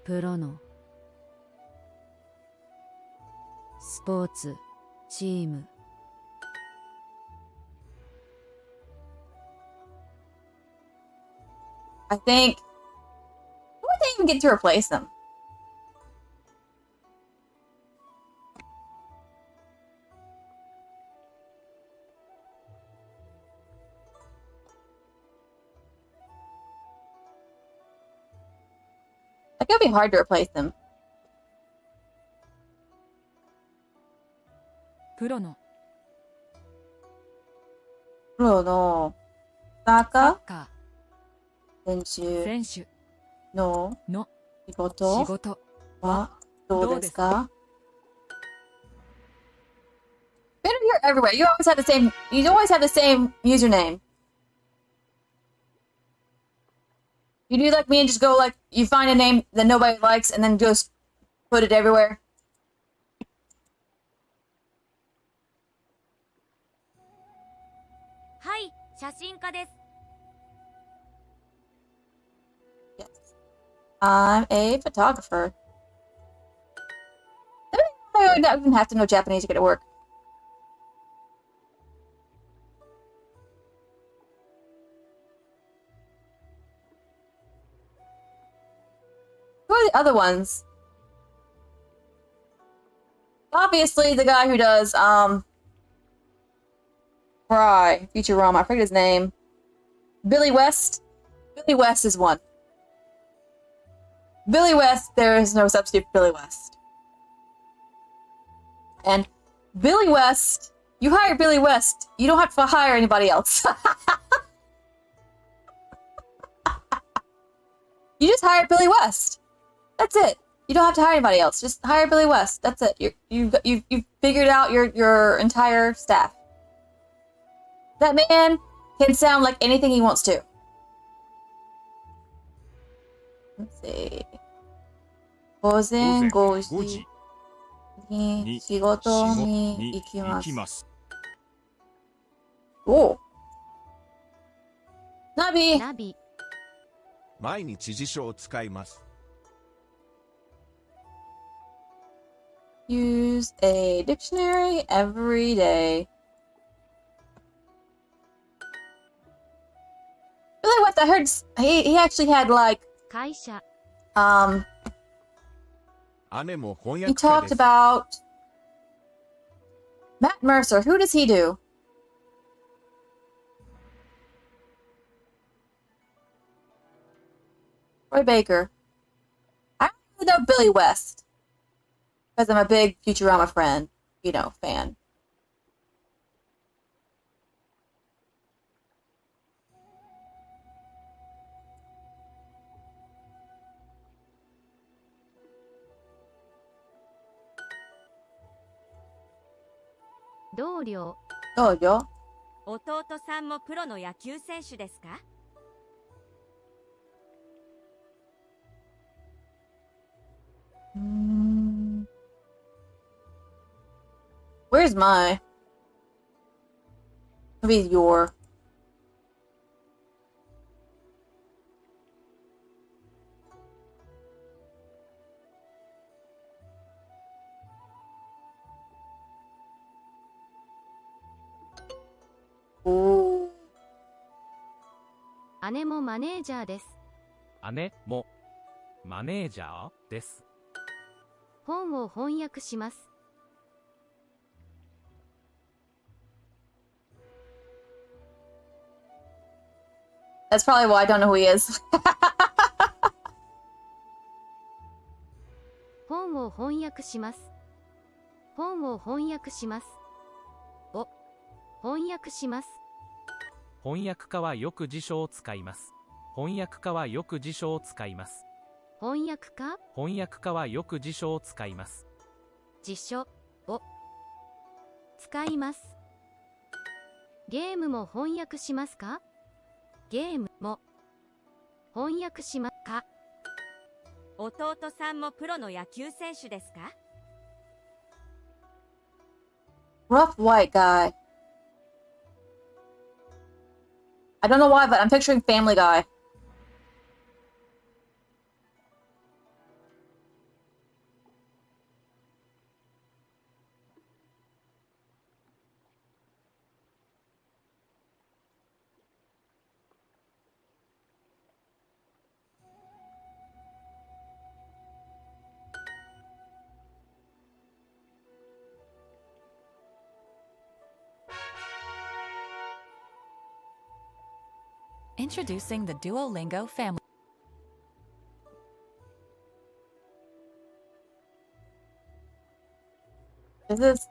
プロのスポーツチーム I think... Who would they even get to replace them? Like, it would be hard to replace them. プロのプロのサッサカッカー選ー手選手のの仕事仕事はどうですか? Better, you're everywhere. You always have the same. You always have the same username. You do like me and just go like you find a name that nobody likes and then just put it everywhere. Hi, 写真家です。 Yes. I'm a photographer. I don't even have to know Japanese to get it work. Who are the other ones? Obviously, the guy who does, Fry, Futurama, I forget his name. Billy West? Billy West is one. Billy West, there is no substitute for Billy West. And Billy West, you hire Billy West, you don't have to hire anybody else. You just hire Billy West. That's it. You don't have to hire anybody else. Just hire Billy West. That's it. You've figured out your entire staff. That man can sound like anything he wants to. Let's see. 午前5時に仕事に行きます。おう。ナビ。ナビ。毎日辞書を使います。 Use a dictionary every day. Really, what I heard, he actually had like, 会社。姉も翻 he 訳家 talked です。 about Matt Mercer. Who does he do? Roy Baker. I don't really know Billy West. Because I'm a big Futurama fan, fan. Dojo. どうよ。弟さんもプロの野球選手ですか? Where's my? Maybe your. Ooh. 姉もマネージャーです。姉もマネージャーです。本を翻訳します。 That's probably why I don't know who he is. 本を翻訳します。本を翻訳します。お、翻訳します。翻訳家はよく辞書を使います。翻訳家はよく辞書を使います。翻訳家？翻訳家はよく辞書を使います。辞書を使います。ゲームも翻訳しますか？ゲームも翻訳しますか？弟さんもプロの野球選手ですか？ Rough white guy. I don't know why, but I'm picturing Family Guy. Introducing the Duolingo family. This is...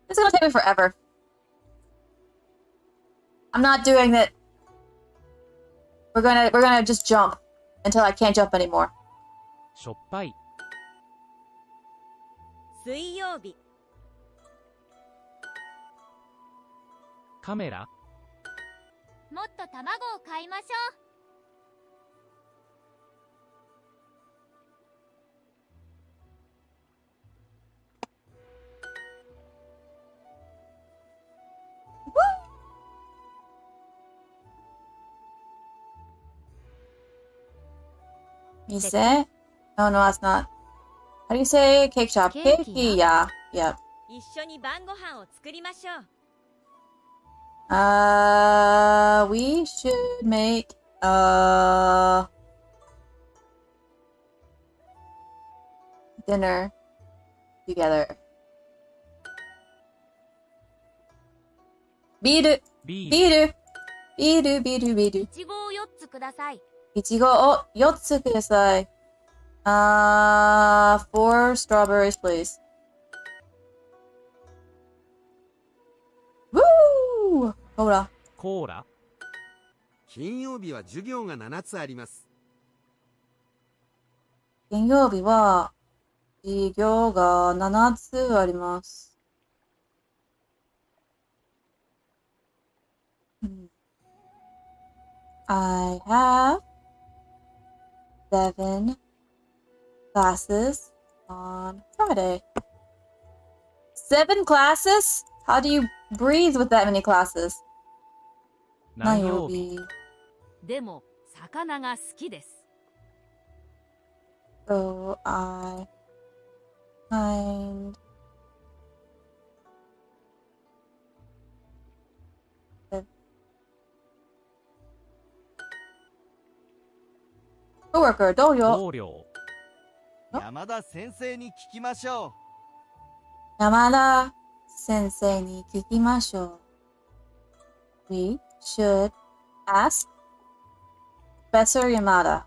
This is gonna take me forever. I'm not doing that. We're gonna just jump until I can't jump anymore. しょっぱい。水曜日。カメラ。もっと卵を買いましょう。You say? Oh no, that's not. How do you say cake shop? Cake, yeah. Yep. 一緒に晩ご飯を作りましょう。We should make dinner together. ビールビールいちごを4つください。いちごを4つください。4 strawberries, please. Woo! ほら。コーラ。金曜日は授業が7つあります。金曜日は授業が7つあります。I have 7 classes on Friday. 7 classes? How do you breathe with that many classes? 何曜日。でも魚が好きです。So I find coworker 同僚。同僚。山田先生に聞きましょう。山田先生に聞きましょう。We should ask Professor Yamada.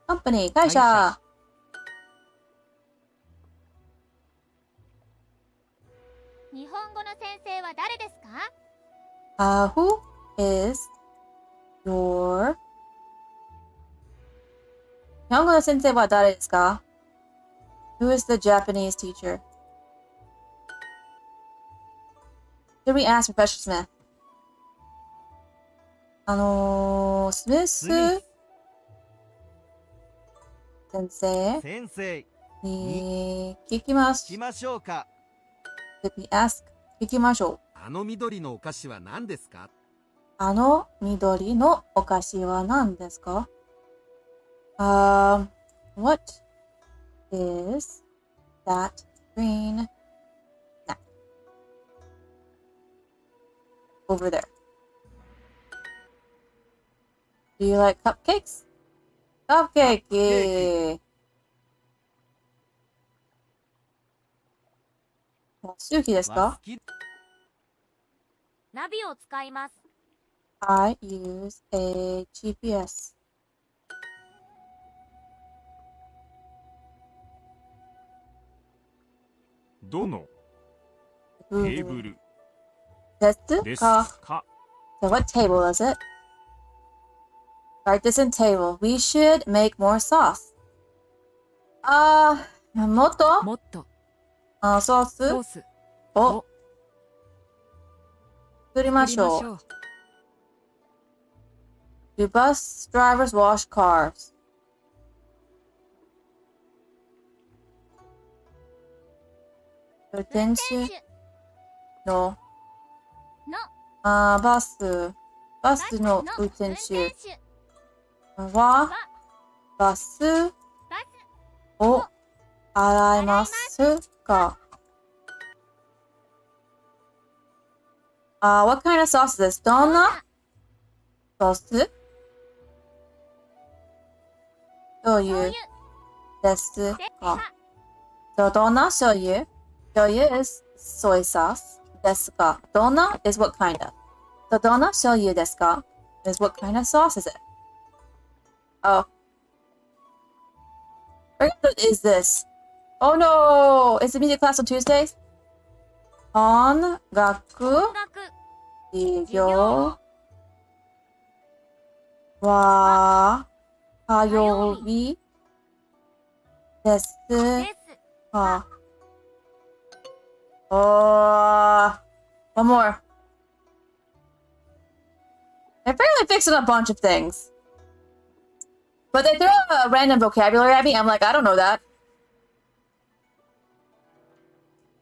Company 会社。日本語の先生は誰ですか？ Who is your 日本語の先生は誰ですか？ Who is the Japanese teacher? Should we ask Professor Smith? スミス先生に聞きます。聞きましょうか。Should we ask? 聞きましょう。あの緑のお菓子は何ですか？あの緑のお菓子は何ですか？ What is that green snack over there? Do you like cupcakes? Cupcake! 周期ですか？ナビを使います。I use a GPS. どのテーブルですですか？ か？ So what table is it? Write this in table. We should make more sauce. もっともっとソースソースを作りましょう。作りましょう Do bus drivers wash cars? 運転手のバスの運転手はバスを洗いますか？What kind of sauce is this? どんなソース？醤油ですか？どんな醤油？醤油 is soy sauce ですか？どんな is what kind of? どんな醤油ですか？ is what kind of sauce is it? Oh. What is this? Oh no! Is the music class on Tuesdays? 音楽授業は火曜日ですか？Oh, one more. I apparently fixed a bunch of things. But they throw a random vocabulary at me. I'm like, I don't know that.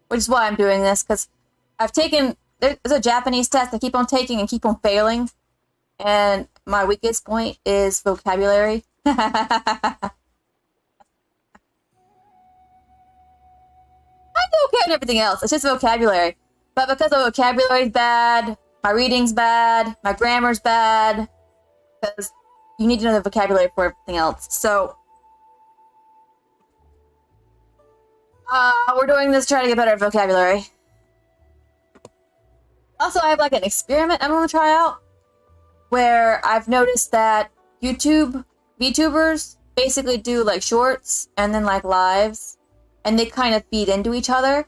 Which is why I'm doing this, because I've taken... There's a Japanese test I keep on taking and keep on failing. And my weakest point is vocabulary. I do okay in everything else. It's just vocabulary. But because the vocabulary's bad, my reading's bad, my grammar's bad, because you need to know the vocabulary for everything else. So, we're doing this to try to get better at vocabulary. Also, I have like an experiment I'm going to try out, where I've noticed that VTubers basically do like shorts and then like lives, and they kind of feed into each other.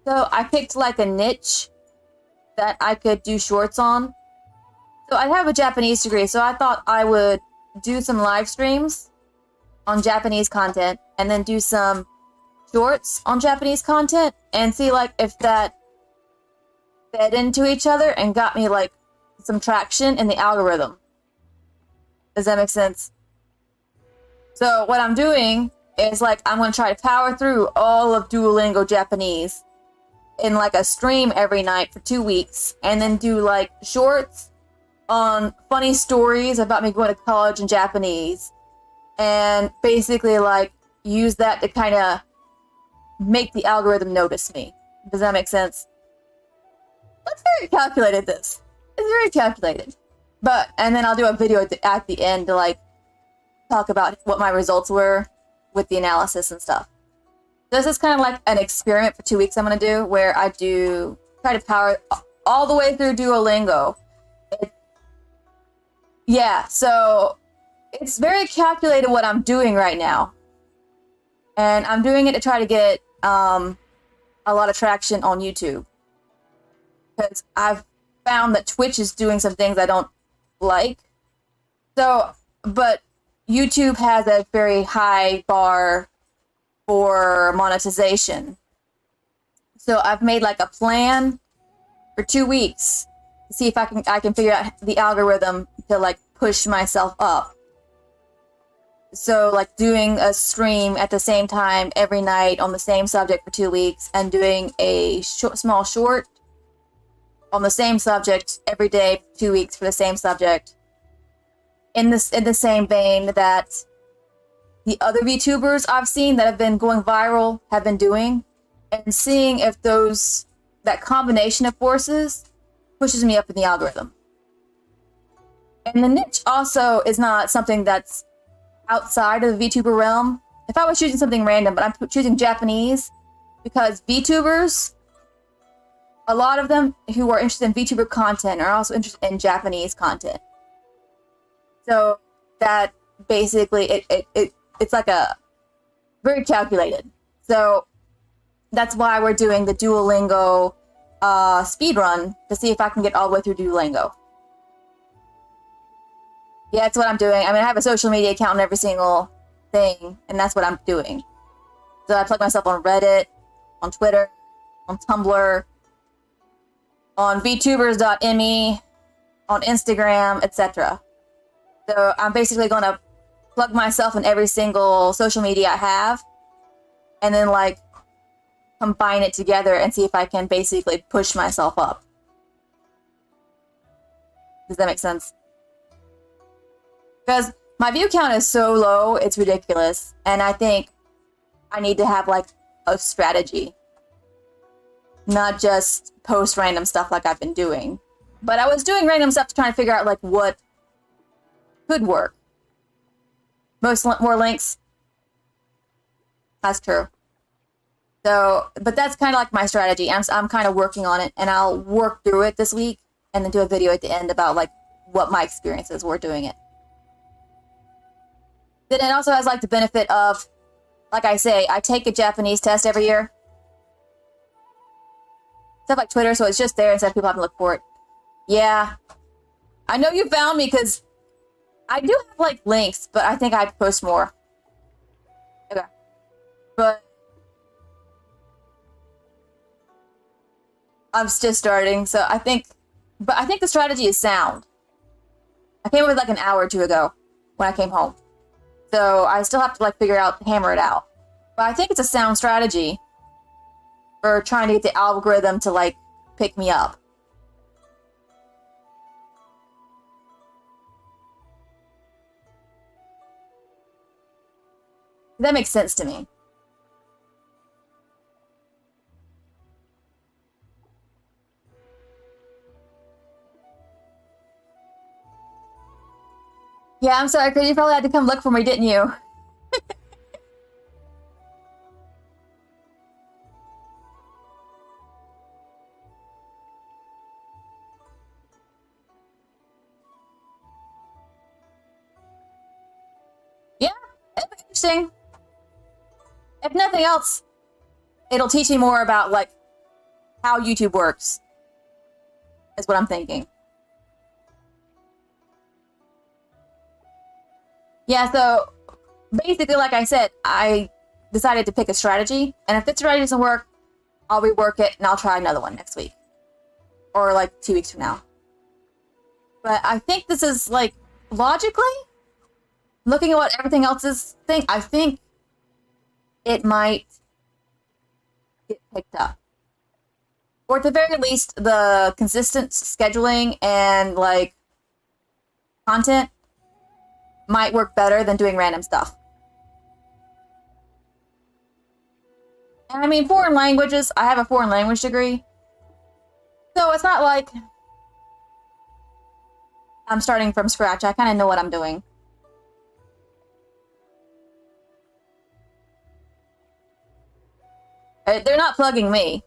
So I picked like a niche that I could do shorts on. So I have a Japanese degree, so I thought I would do some live streams on Japanese content and then do some shorts on Japanese content and see like if that fed into each other and got me like some traction in the algorithm. Does that make sense? So what I'm doing is like I'm going to try to power through all of Duolingo Japanese in like a stream every night for 2 weeks, and then do like shorts on funny stories about me going to college in Japanese, and basically like use that to kind of make the algorithm notice me. Does that make sense? That's very calculated, this. It's very calculated. But, and then I'll do a video at the end to like talk about what my results were with the analysis and stuff. This is kind of like an experiment for 2 weeks I'm going to do, where I try to power all the way through Duolingo. Yeah, so it's very calculated what I'm doing right now. And I'm doing it to try to get a lot of traction on YouTube. Because I've found that Twitch is doing some things I don't like. So, but YouTube has a very high bar for monetization. So I've made like a plan for 2 weeks to see if I can figure out the algorithm to like push myself up. So like doing a stream at the same time every night on the same subject for 2 weeks, and doing a small short on the same subject every day for 2 weeks for the same subject. In the same vein that the other VTubers I've seen that have been going viral have been doing, and seeing if that combination of forces pushes me up in the algorithm. And the niche also is not something that's outside of the VTuber realm. If I was choosing something random, but I'm choosing Japanese because VTubers, a lot of them who are interested in VTuber content are also interested in Japanese content. So that basically it's like a very calculated. So that's why we're doing the Duolingo speed run to see if I can get all the way through Duolingo. Yeah, that's what I'm doing. I mean, I have a social media account on every single thing, and that's what I'm doing. So I plug myself on Reddit, on Twitter, on Tumblr, on VTubers.me, on Instagram, etc. So I'm basically going to plug myself in every single social media I have, and then like combine it together and see if I can basically push myself up. Does that make sense? Because my view count is so low, it's ridiculous. And I think I need to have like a strategy. Not just post random stuff like I've been doing. But I was doing random stuff to try to figure out like what could work. More links. That's true. So, but that's kind of like my strategy. I'm kind of working on it, and I'll work through it this week and then do a video at the end about like what my experiences were doing it. Then it also has like the benefit of, like I say, I take a Japanese test every year. Stuff like Twitter, so it's just there instead of people having to look for it. Yeah. I know you found me because I do have like links, but I think I'd post more. Okay. But I'm just starting, so I think the strategy is sound. I came up with like an hour or two ago when I came home. So I still have to like hammer it out. But I think it's a sound strategy for trying to get the algorithm to like pick me up. That makes sense to me. Yeah, I'm sorry, Chris. You probably had to come look for me, didn't you? Yeah, it'll be interesting. If nothing else, it'll teach me more about like how YouTube works. Is what I'm thinking. Yeah, so basically, like I said, I decided to pick a strategy, and if this strategy doesn't work, I'll rework it and I'll try another one next week. Or like 2 weeks from now. But I think this is like, logically, looking at what everything else is I think it might get picked up. Or at the very least, the consistent scheduling and like content might work better than doing random stuff. And I mean, foreign languages, I have a foreign language degree. So it's not like I'm starting from scratch. I kind of know what I'm doing. They're not plugging me.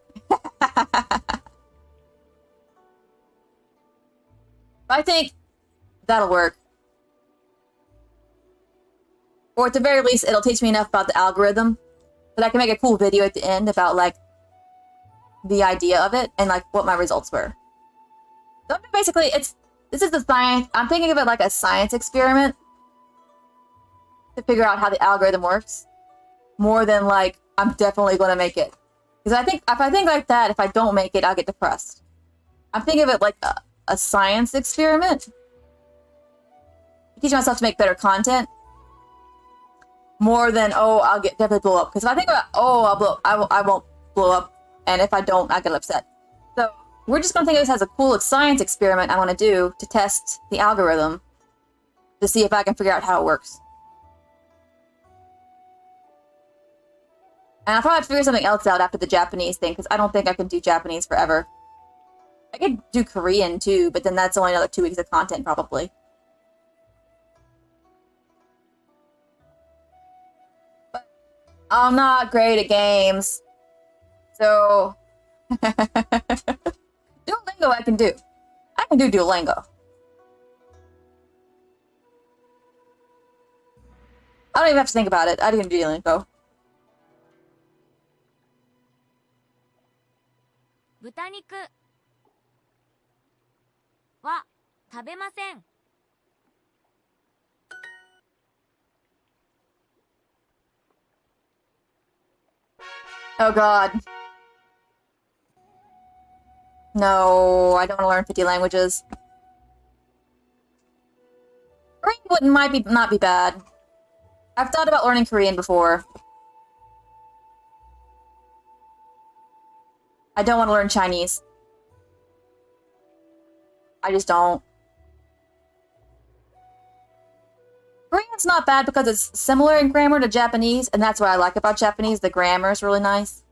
I think that'll work. Or at the very least, it'll teach me enough about the algorithm that I can make a cool video at the end about like the idea of it and like what my results were. So basically, this is the science. I'm thinking of it like a science experiment to figure out how the algorithm works, more than like I'm definitely going to make it. Because I think if I think like that, if I don't make it, I'll get depressed. I'm thinking of it like a science experiment. Teach myself to make better content. More than, oh, I'll definitely blow up. Because if I think about, oh, I'll blow up, I won't blow up. And if I don't, I get upset. So we're just going to think of this as a cool science experiment I want to do to test the algorithm to see if I can figure out how it works. And I'll probably have to figure something else out after the Japanese thing, because I don't think I can do Japanese forever. I could do Korean too, but then that's only another 2 weeks of content probably. But I'm not great at games. So Duolingo I can do. I can do Duolingo. I don't even have to think about it. I can do Duolingo. 豚肉は食べません。Oh god. No, I don't want to learn 50 languages. Korean wouldn't not be bad. I've thought about learning Korean before. I don't want to learn Chinese. I just don't. Korean's not bad because it's similar in grammar to Japanese, and that's what I like about Japanese. The grammar is really nice.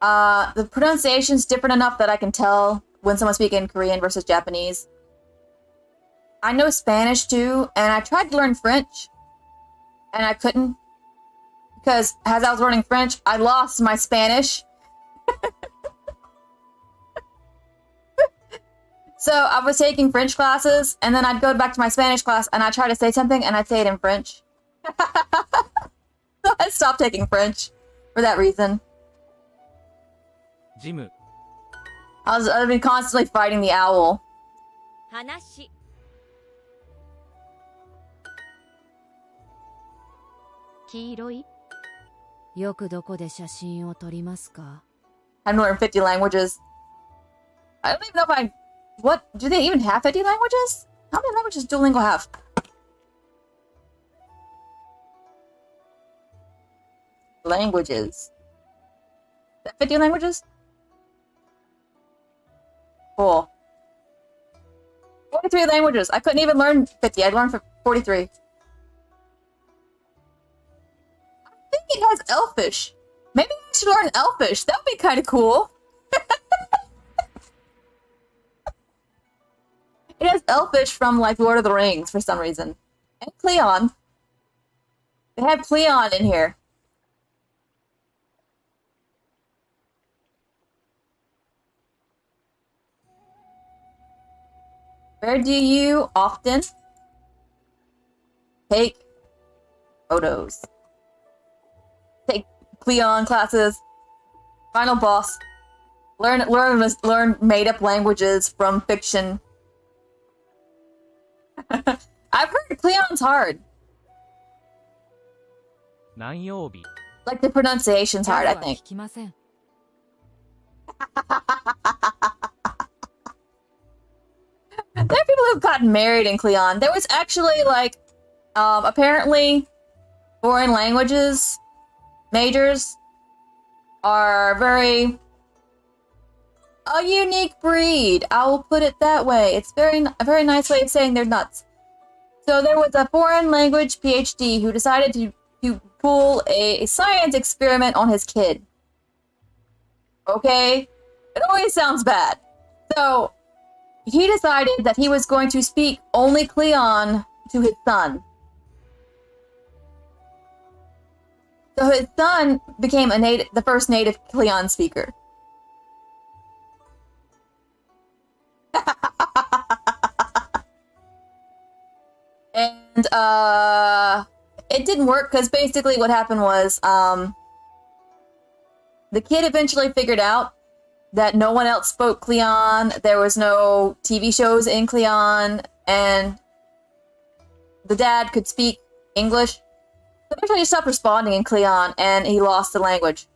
The pronunciation's different enough that I can tell when someone's speaking Korean versus Japanese. I know Spanish too, and I tried to learn French, and I couldn't. Because as I was learning French, I lost my Spanish. So I was taking French classes, and then I'd go back to my Spanish class, and I'd try to say something, and I'd say it in French. So I stopped taking French for that reason. Jim. I've been constantly fighting the owl. 話 黄色いよくどこで写真を撮りますか? I've learned 50 languages. I don't even know if I... What? Do they even have 50 languages? How many languages does Duolingo have? Languages. Is that 50 languages? Cool. 43 languages. I couldn't even learn 50. I learned 43. I think it has Elfish. Maybe I should learn Elfish. That would be kind of cool. It has Elfish from, like, Lord of the Rings for some reason. And Cleon. They have Cleon in here. Where do you often take photos? Take Cleon classes. Final boss. Learn made-up languages from fiction. I've heard Cleon's hard. 何曜日? Like the pronunciation's hard, I think. 聞きません。 There are people who've gotten married in Cleon. There was actually, like, apparently foreign languages majors are a unique breed. I will put it that way. It's a very nice way of saying they're nuts. So there was a foreign language PhD who decided to pull a science experiment on his kid. Okay? It always sounds bad. So he decided that he was going to speak only Cleon to his son. So his son became the first native Cleon speaker. And it didn't work because basically what happened was the kid eventually figured out that no one else spoke Cleon, there was no TV shows in Cleon, and the dad could speak English. So eventually he stopped responding in Cleon, and he lost the language.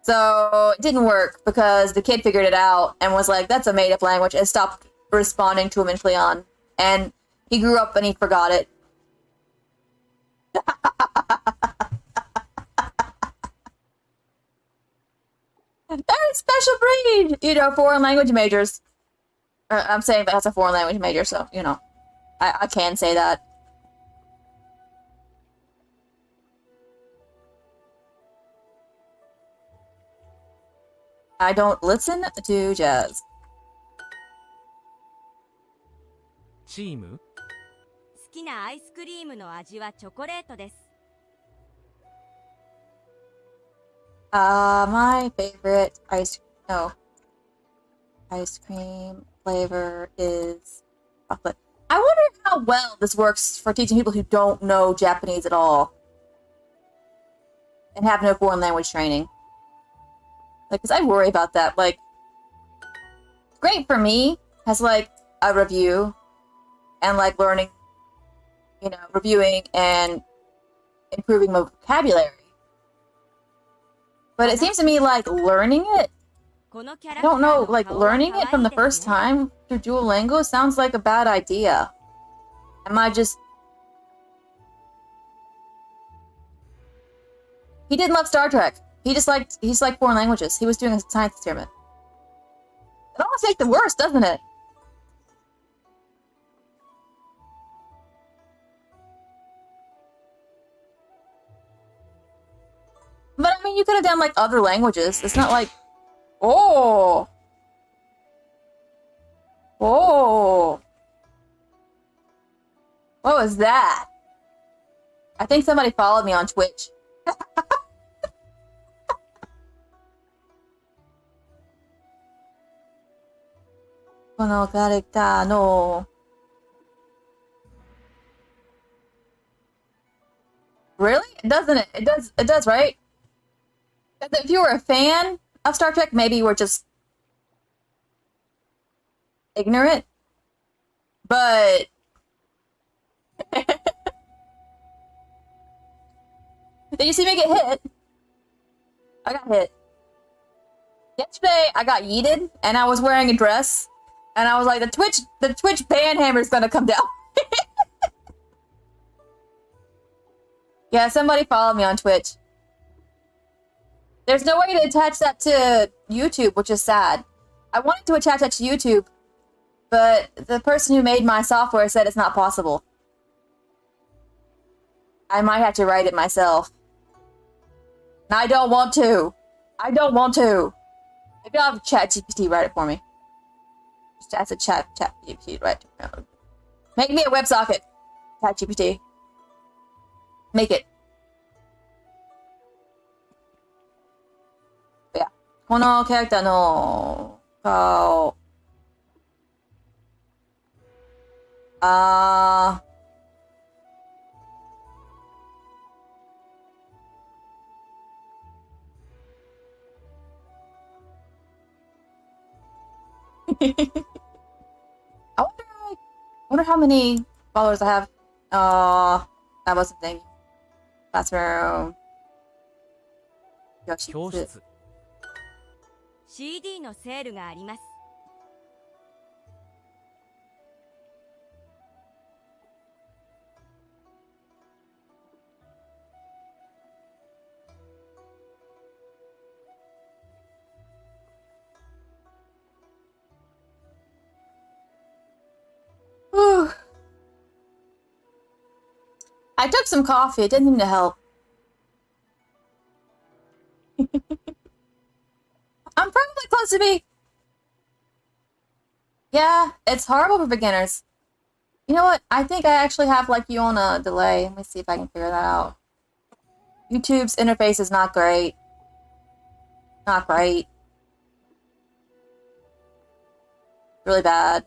So it didn't work because the kid figured it out and was like, that's a made-up language, and stopped responding to him in Cleon. And he grew up and he forgot it. They're a special breed! You know, foreign language majors. I'm saying that that's a foreign language major, so, you know. I can say that. I don't listen to jazz. チーム? 好きなアイスクリームの味はチョコレートです。 My favorite ice cream flavor is chocolate. I wonder how well this works for teaching people who don't know Japanese at all and have no foreign language training. Like, because I worry about that. Like, it's great for me as, like, a review and, like, learning, you know, reviewing and improving my vocabulary. But it seems to me like learning it, このキャ I ラクター don't の know, like 顔は learning 可愛 it from い the です first ね time through Duolingo sounds like a bad idea. Am I just... He didn't love Star Trek. He's like foreign languages. He was doing a science experiment. It almost makes it worse, doesn't it? But I mean, you could have done like other languages. It's not like... Oh! Oh! What was that? I think somebody followed me on Twitch. このキャラクターの Really? Doesn't it? It does, right? If you were a fan of Star Trek, maybe you were just ignorant. But did you see me get hit? I got hit. Yesterday I got yeeted and I was wearing a dress and I was like, the Twitch ban hammer is gonna come down. Yeah, somebody followed me on Twitch. There's no way to attach that to YouTube, which is sad. I wanted to attach that to YouTube, but the person who made my software said it's not possible. I might have to write it myself. And I don't want to. I don't want to. Maybe I'll have ChatGPT write it for me. Just ask a ChatGPT, right? Make me a WebSocket. ChatGPT. Make it. Yeah. このキャラクターの顔。I wonder how many followers I have. That wasn't thinking. Classroom. 教室 CD のセールがあります Whew. I took some coffee. It didn't seem to help. I'm probably close to be... Yeah, it's horrible for beginners. You know what? I think I actually have like you on a delay. Let me see if I can figure that out. YouTube's interface is not great. Not great. Really bad.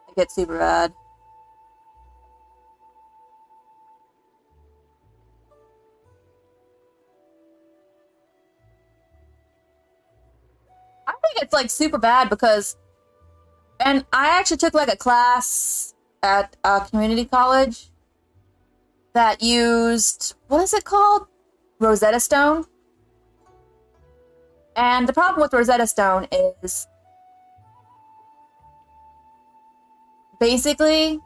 It gets super bad. I think it's like super bad because, and I actually took like a class at a community college that used, what is it called? Rosetta Stone. And the problem with Rosetta Stone is basically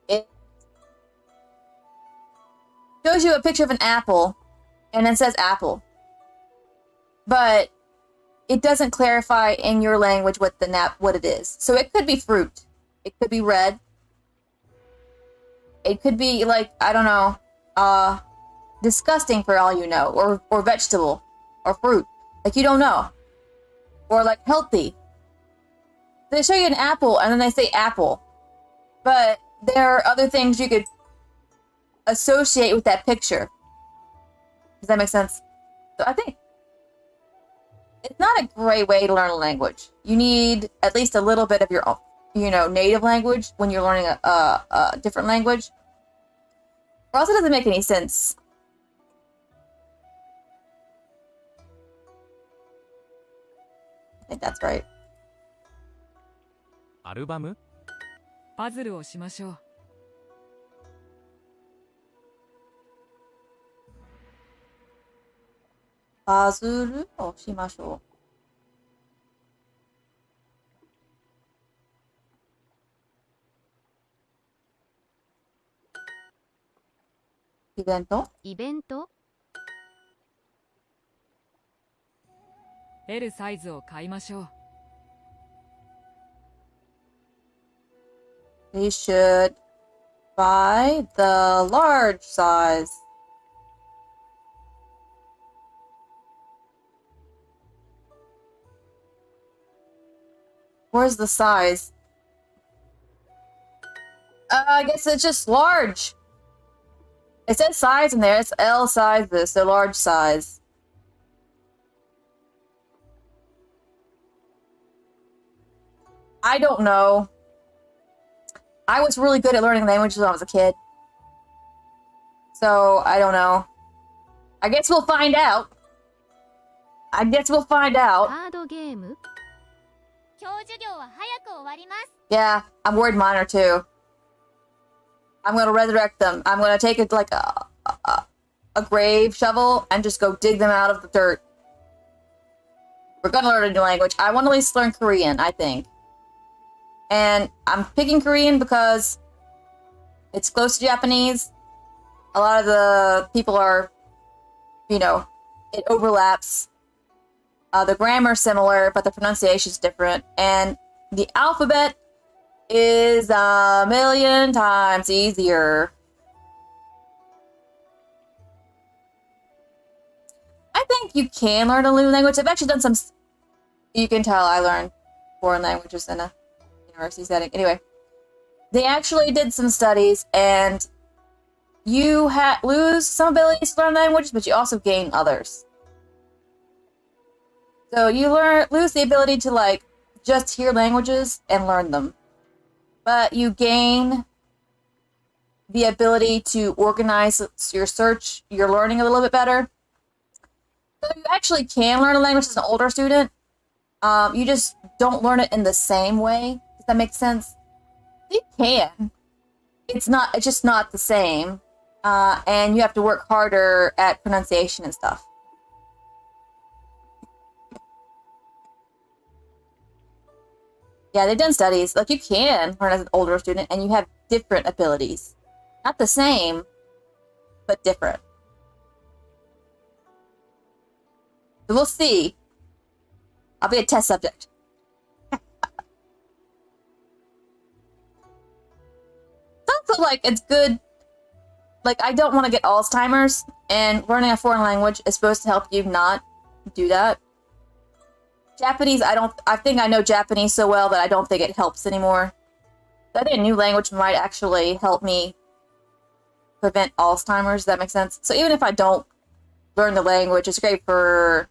it shows you a picture of an apple and then says apple. But it doesn't clarify in your language what it is. So it could be fruit. It could be red. It could be like, I don't know, disgusting for all you know, or vegetable, or fruit. Like you don't know. Or like healthy. They show you an apple and then they say apple. But there are other things you could associate with that picture. Does that make sense? So I think it's not a great way to learn a language. You need at least a little bit of your own, native language when you're learning a different language. Or else it doesn't make any sense. I think that's right. アルバム パズルをしましょう 「パズルをしましょう。イベント？イベント？ L サイズを買いましょう。We should buy the large size. Where's the size? I guess it's just large. It says size in there. It's L sizes, so large size. I don't know. I was really good at learning languages when I was a kid. So, I don't know. I guess we'll find out. I guess we'll find out. カードゲーム？今日授業は早く終わります。 Yeah, I'm worried mine are too. I'm gonna resurrect them. I'm gonna take it like a grave shovel and just go dig them out of the dirt. We're gonna learn a new language. I want to at least learn Korean, I think. And I'm picking Korean because it's close to Japanese. A lot of the people are, you know, it overlaps. The grammar's similar, but the pronunciation's different. And the alphabet is a million times easier. I think you can learn a new language. I've actually done some... You can tell I learned foreign languages in a university setting. Anyway, they actually did some studies, and you lose some abilities to learn languages, but you also gain others. So you lose the ability to, like, just hear languages and learn them. But you gain the ability to organize your search, your learning a little bit better. So you actually can learn a language as an older student. You just don't learn it in the same way. Does that make sense? You can. It's just not the same. And you have to work harder at pronunciation and stuff. Yeah, they've done studies. Like, you can learn as an older student, and you have different abilities. Not the same, but different. So we'll see. I'll be a test subject. Also, like, it's good. Like, I don't want to get Alzheimer's, and learning a foreign language is supposed to help you not do that. Japanese, I think I know Japanese so well that I don't think it helps anymore. I think a new language might actually help me prevent Alzheimer's. Does that make sense? So even if I don't learn the language, it's great for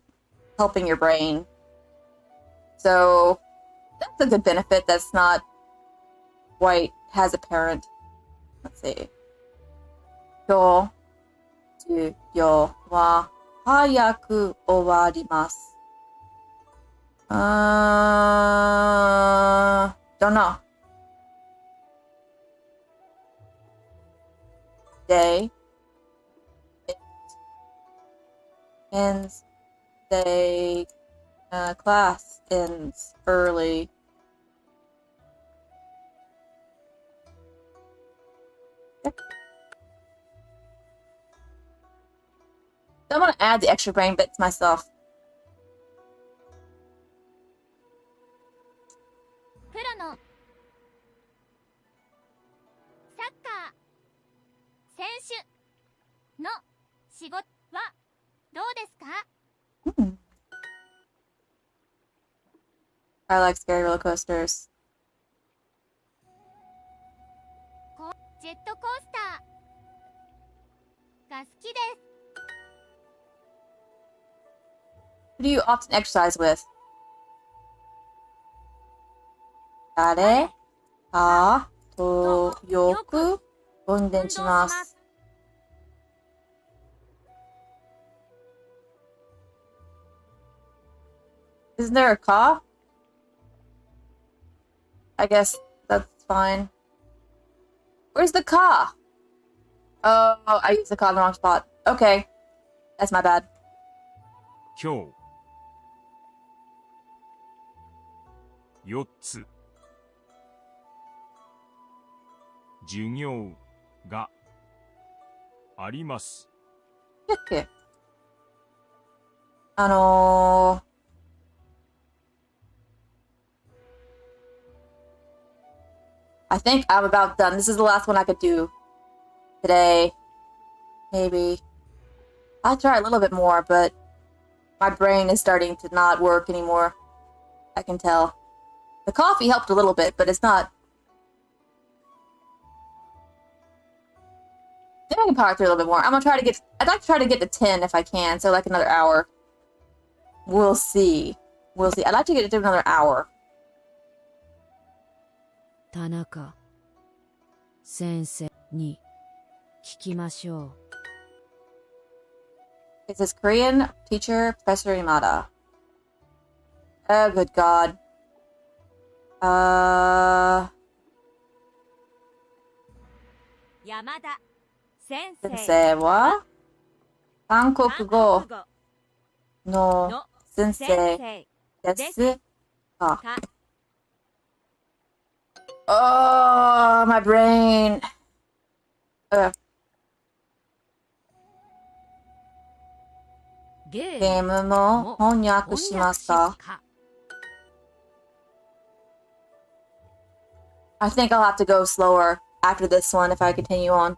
helping your brain. So that's a good benefit that's not quite as apparent. Let's see. 今日授業は早く終わります。Don't know. Day. It ends. Day. Class ends early. So I'm gonna add the extra brain bits myself. プロのサッカー選手の仕事はどうですか？ I like scary roller coasters. ジェットコースターが好きです。 Who do you often exercise with? 誰かとよく運転します。Isn't there a car? I guess that's fine. Where's the car? Oh, I used the car in the wrong spot. Okay. That's my bad. 今日4つ授業があります。だっけI think I'm about done. This is the last one I could do today. Maybe. I'll try a little bit more, but my brain is starting to not work anymore. I can tell. The coffee helped a little bit, but it's not. Maybe I can power through a little bit more. I'm gonna try to get. I'd like to try to get to 10 if I can, so like another hour. We'll see. We'll see. I'd like to get to another hour. 田中先生に聞きましょう。It says Korean teacher Professor Imada. Oh, good God. 山田先生先生は韓国語の先生ですか? Oh, my brain. Okay. ゲゲームも翻訳しますか? I think I'll have to go slower after this one if I continue on.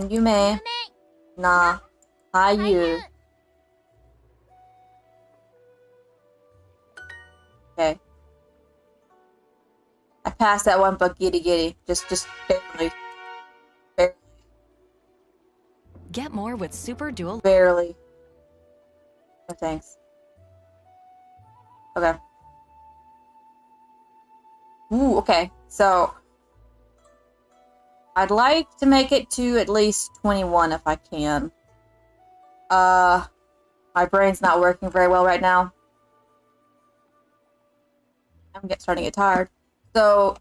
Yume. Na. Hayu. Okay. I passed that one, but giddy giddy. Just barely. Barely. Get more with Super Dual. Barely. No thanks. Okay. Ooh, okay. So I'd like to make it to at least 21 if I can. My brain's not working very well right now. I'm starting to get tired. So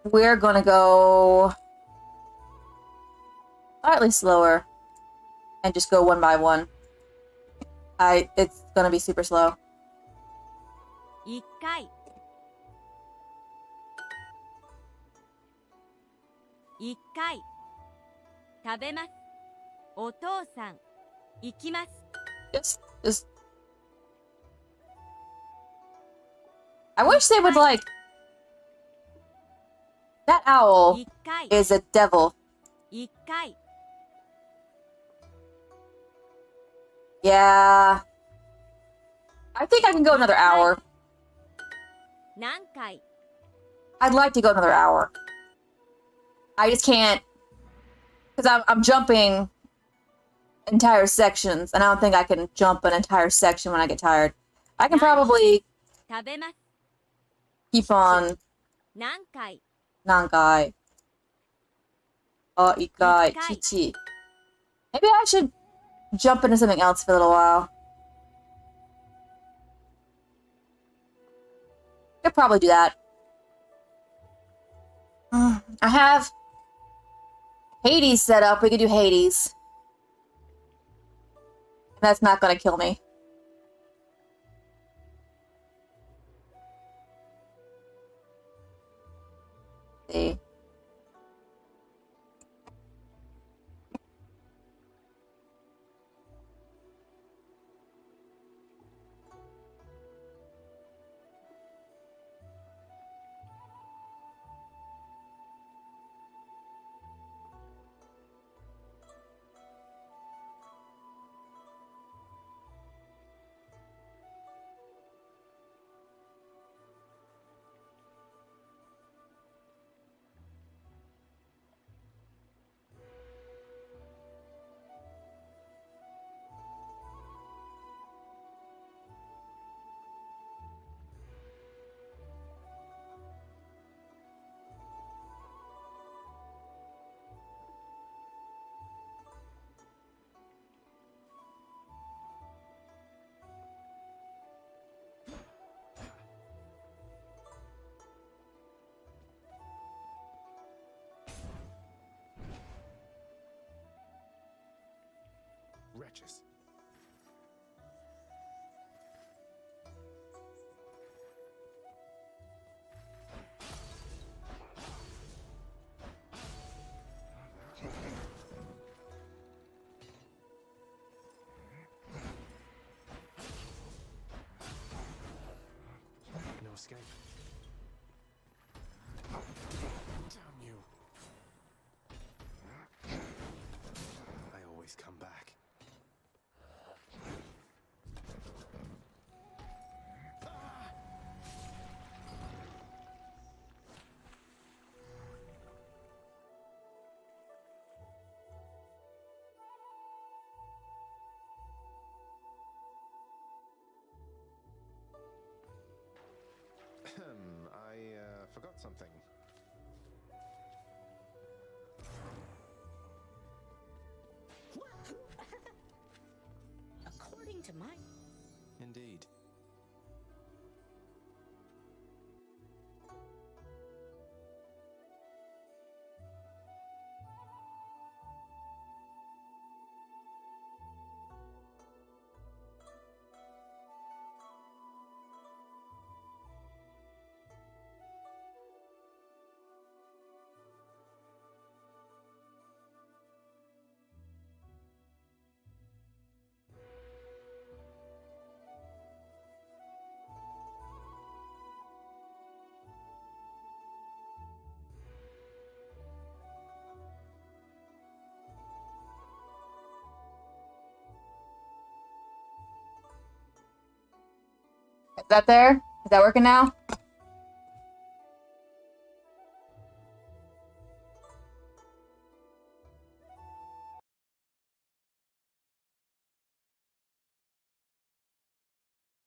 we're gonna go slightly slower and just go one by one. It's gonna be super slow. 1回1回食べます。お父さん行きます。 Just I wish they would like that owl 1回 is a devil. 1回 Yeah. I think I can go another hour. 何回 I'd like to go another hour. I just can't because I'm jumping entire sections, and I don't think I can jump an entire section when I get tired. I can probably 食べます。 keep on 何回 nankai. Ikai, chichi. Maybe I should jump into something else for a little while. Could probably do that. I have Hades set up. We could do Hades. That's not gonna kill me. See. scratches. No escape. Damn you. I always come back. I forgot something. According to my... Indeed. Is that there? Is that working now?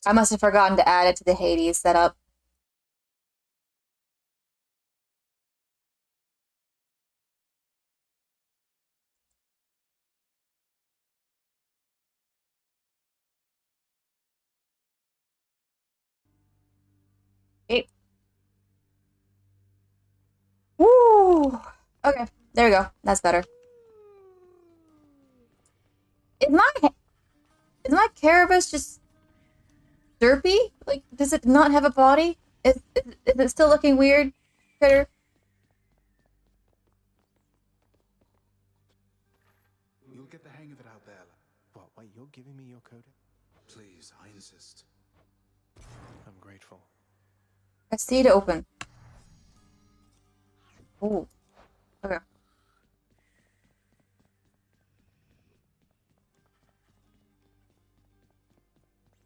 I must have forgotten to add it to the Hades setup. Okay. Woo! Okay, there we go. That's better. Is my Carabus just derpy? Like, does it not have a body? Is it still looking weird, critter? You'll get the hang of it out there. What, wait, you're giving me your code? Please, I insist. I'm grateful. Press C to open. Ooh. Okay.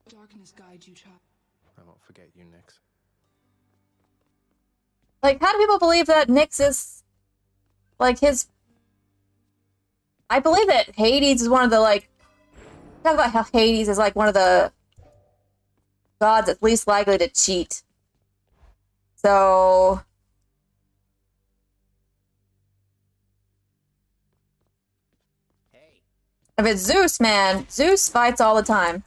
Darkness guide you, child. I won't forget you, Nyx. Like, how do people believe that Nyx is, like, his... I believe that Hades is one of the, like... Talk about how Hades is, like, one of the gods that's least likely to cheat. So... If it's Zeus, man, Zeus fights all the time.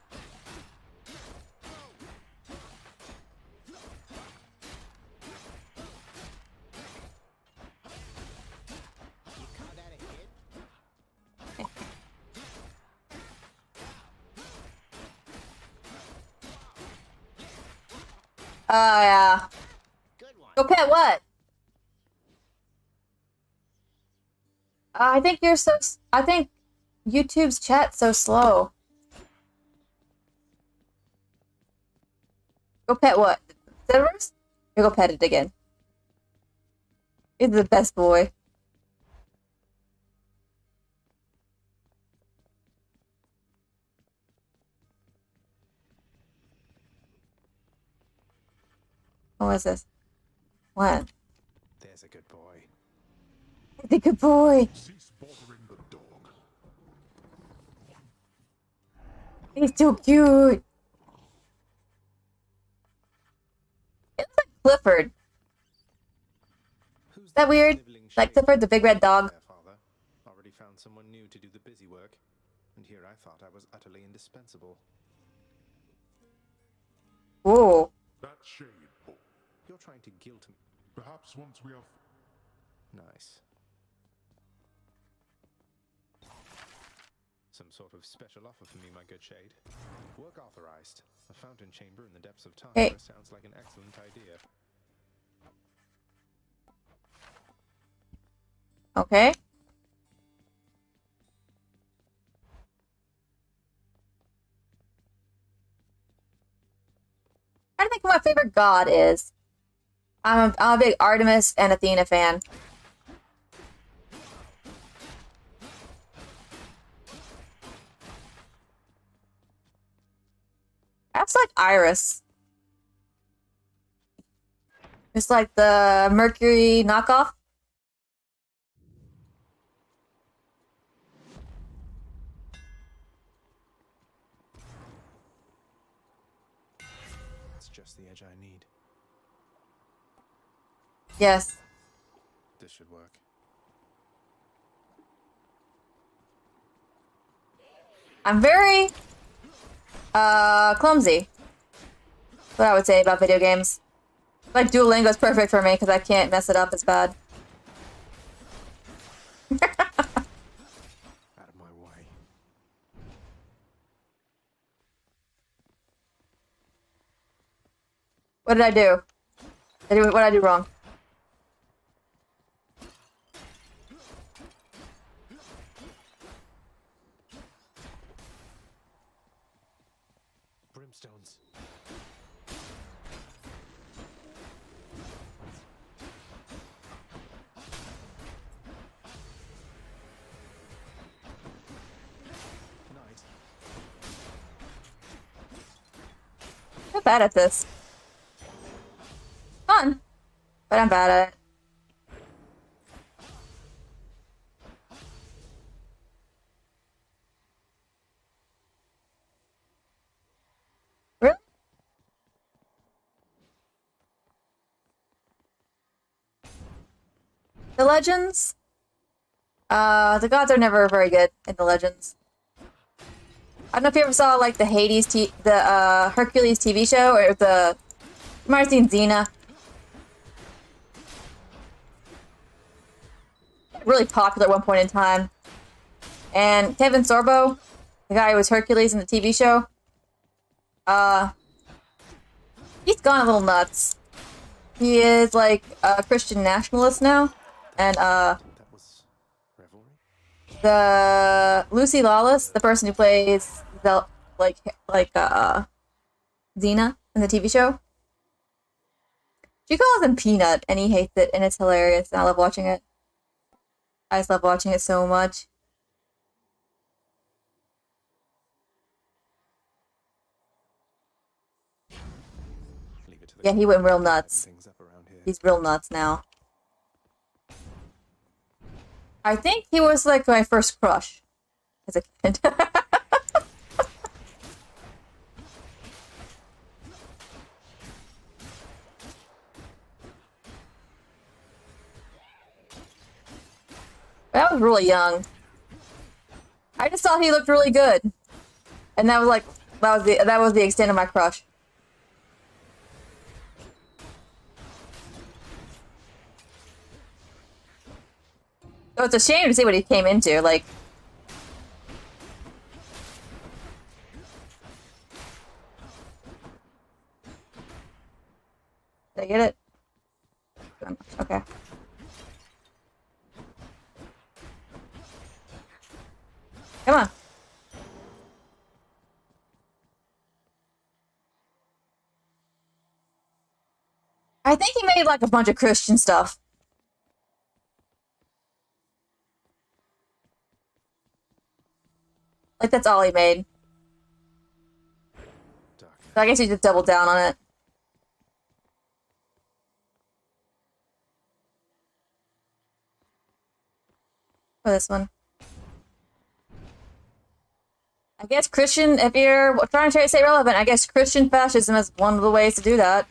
Oh, yeah. Go pet what? I think you're so... I think YouTube's chat's so slow. Go pet what? Cerberus? You go pet it again. He's the best boy. What is this? What? There's a good boy. The good boy. Cease bothering the dog. He's so cute. It looks like Clifford. Is that weird? Like Clifford, the big red dog. Father. Already found someone new to do the busy work, and here I thought I was utterly indispensable. Whoa. That shade, Paul. You're trying to guilt me. Perhaps once we have... Nice. Some sort of special offer for me, my good shade. Work authorized. A fountain chamber in the depths of time. Hey. Sounds like an excellent idea. Okay. I think my favorite god is. I'm a big Artemis and Athena fan. That's like Iris. It's like the Mercury knockoff. That's just the edge I need. Yes. This should work. I'm very clumsy. That's what I would say about video games. Like Duolingo is perfect for me because I can't mess it up as bad. Out of my way. What did I do? What did I do wrong? Brimstones. Nice. I'm bad at this. Fun, but I'm bad at it. Really? The Legends? The gods are never very good in the Legends. I don't know if you ever saw like the Hercules TV show or the. You might have seen Xena. Really popular at one point in time. And Kevin Sorbo, the guy who was Hercules in the TV show, he's gone a little nuts. He is like a Christian nationalist now, and That was revelry. the Lucy Lawless, the person who plays the Xena in the TV show, she calls him Peanut, and he hates it, and it's hilarious, and I love watching it. I just love watching it so much. Leave it to the Yeah, he went real tighten nuts. things up around here. He's real nuts now. I think he was like my first crush as a kid. I was really young. I just thought he looked really good, and that was like that was the extent of my crush. So it's a shame to see what he came into. Like, did I get it? Okay. Come on. I think he made like a bunch of Christian stuff. Like that's all he made. So I guess he just doubled down on it. For this one. I guess Christian, if you're trying to stay relevant, I guess Christian fascism is one of the ways to do that.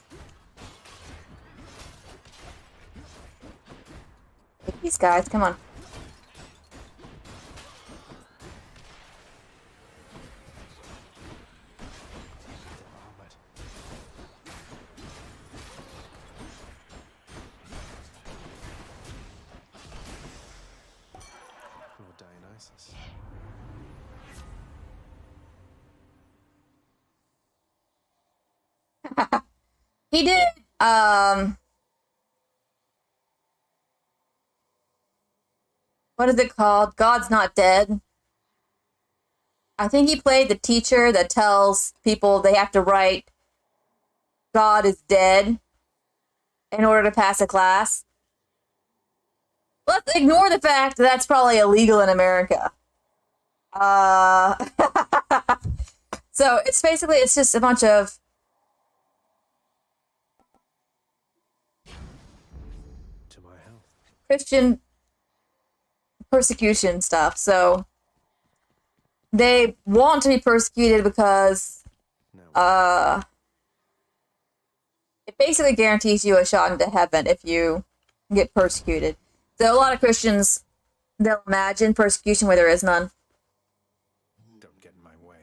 These guys, come on. Lord Dionysus. He did, what is it called? God's Not Dead. I think he played the teacher that tells people they have to write God is dead in order to pass a class. Let's ignore the fact that that's probably illegal in America. So it's basically, it's just a bunch of Christian persecution stuff. So they want to be persecuted because it basically guarantees you a shot into heaven if you get persecuted. So a lot of Christians, they'll imagine persecution where there is none. Don't get in my way.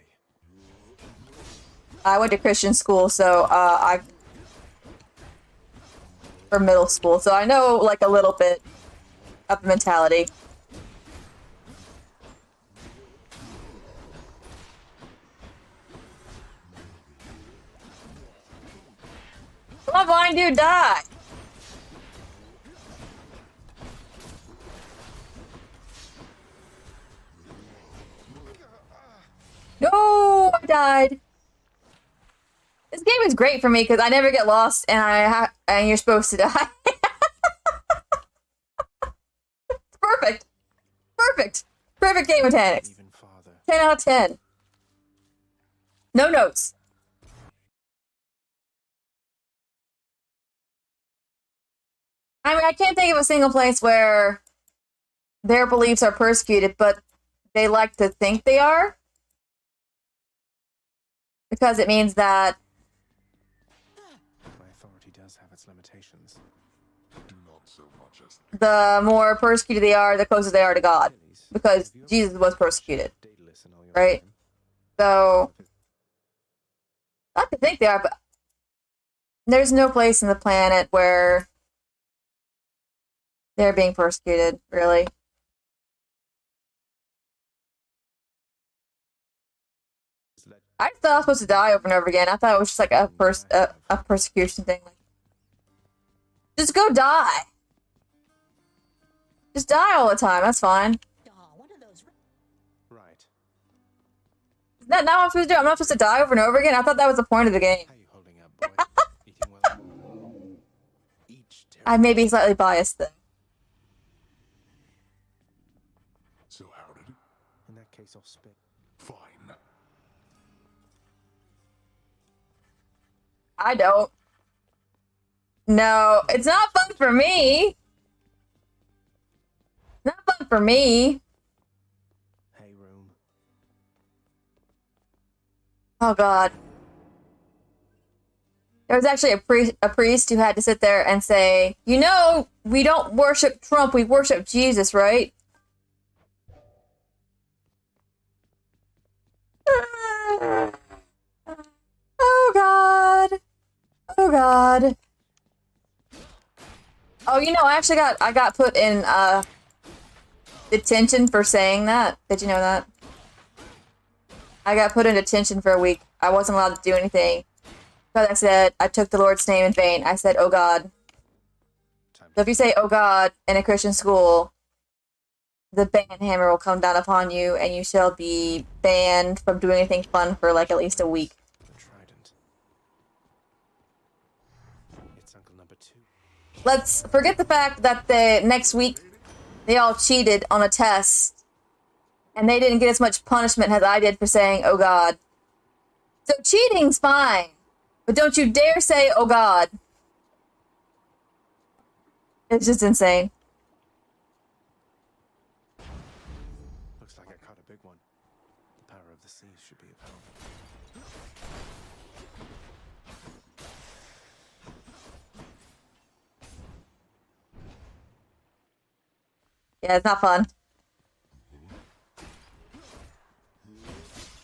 I went to Christian school, so for middle school, so I know like a little bit of the mentality. Come on, blind dude, die! No, I died. This game is great for me because I never get lost, and and you're supposed to die. Perfect, perfect, perfect game mechanics. 10 out of 10. No notes. I mean, I can't think of a single place where their beliefs are persecuted, but they like to think they are. Because it means that My authority does have its limitations. Not so much as the more persecuted they are, the closer they are to God. Because Jesus was persecuted. Right? So, I like to think they are, but there's no place in the planet where they're being persecuted, really. I thought I was supposed to die over and over again. I thought it was just like a persecution thing. Like, just go die. Just die all the time. That's fine. Right. Is that not what I'm supposed to do? I'm not supposed to die over and over again? I thought that was the point of the game. How you holding up, boy? Eating well? I may be slightly biased, though. So how did it? In that case, I'll spit. Fine. I don't. No, it's not fun for me. Not fun for me. Hey, room. Oh God. There was actually a priest who had to sit there and say, you know, we don't worship Trump, we worship Jesus, right? Oh God. Oh God. Oh, you know, I got put in detention for saying that. Did you know that? I got put in detention for a week. I wasn't allowed to do anything. Because I said, I took the Lord's name in vain. I said, oh God. So if you say, oh God, in a Christian school, the ban hammer will come down upon you, and you shall be banned from doing anything fun for like at least a week. It's Uncle Number 2. Let's forget the fact that the next week they all cheated on a test, and they didn't get as much punishment as I did for saying, oh God. So cheating's fine, but don't you dare say, oh God. It's just insane. Looks like I caught a big one. The power of the sea should be of help. Yeah, it's not fun.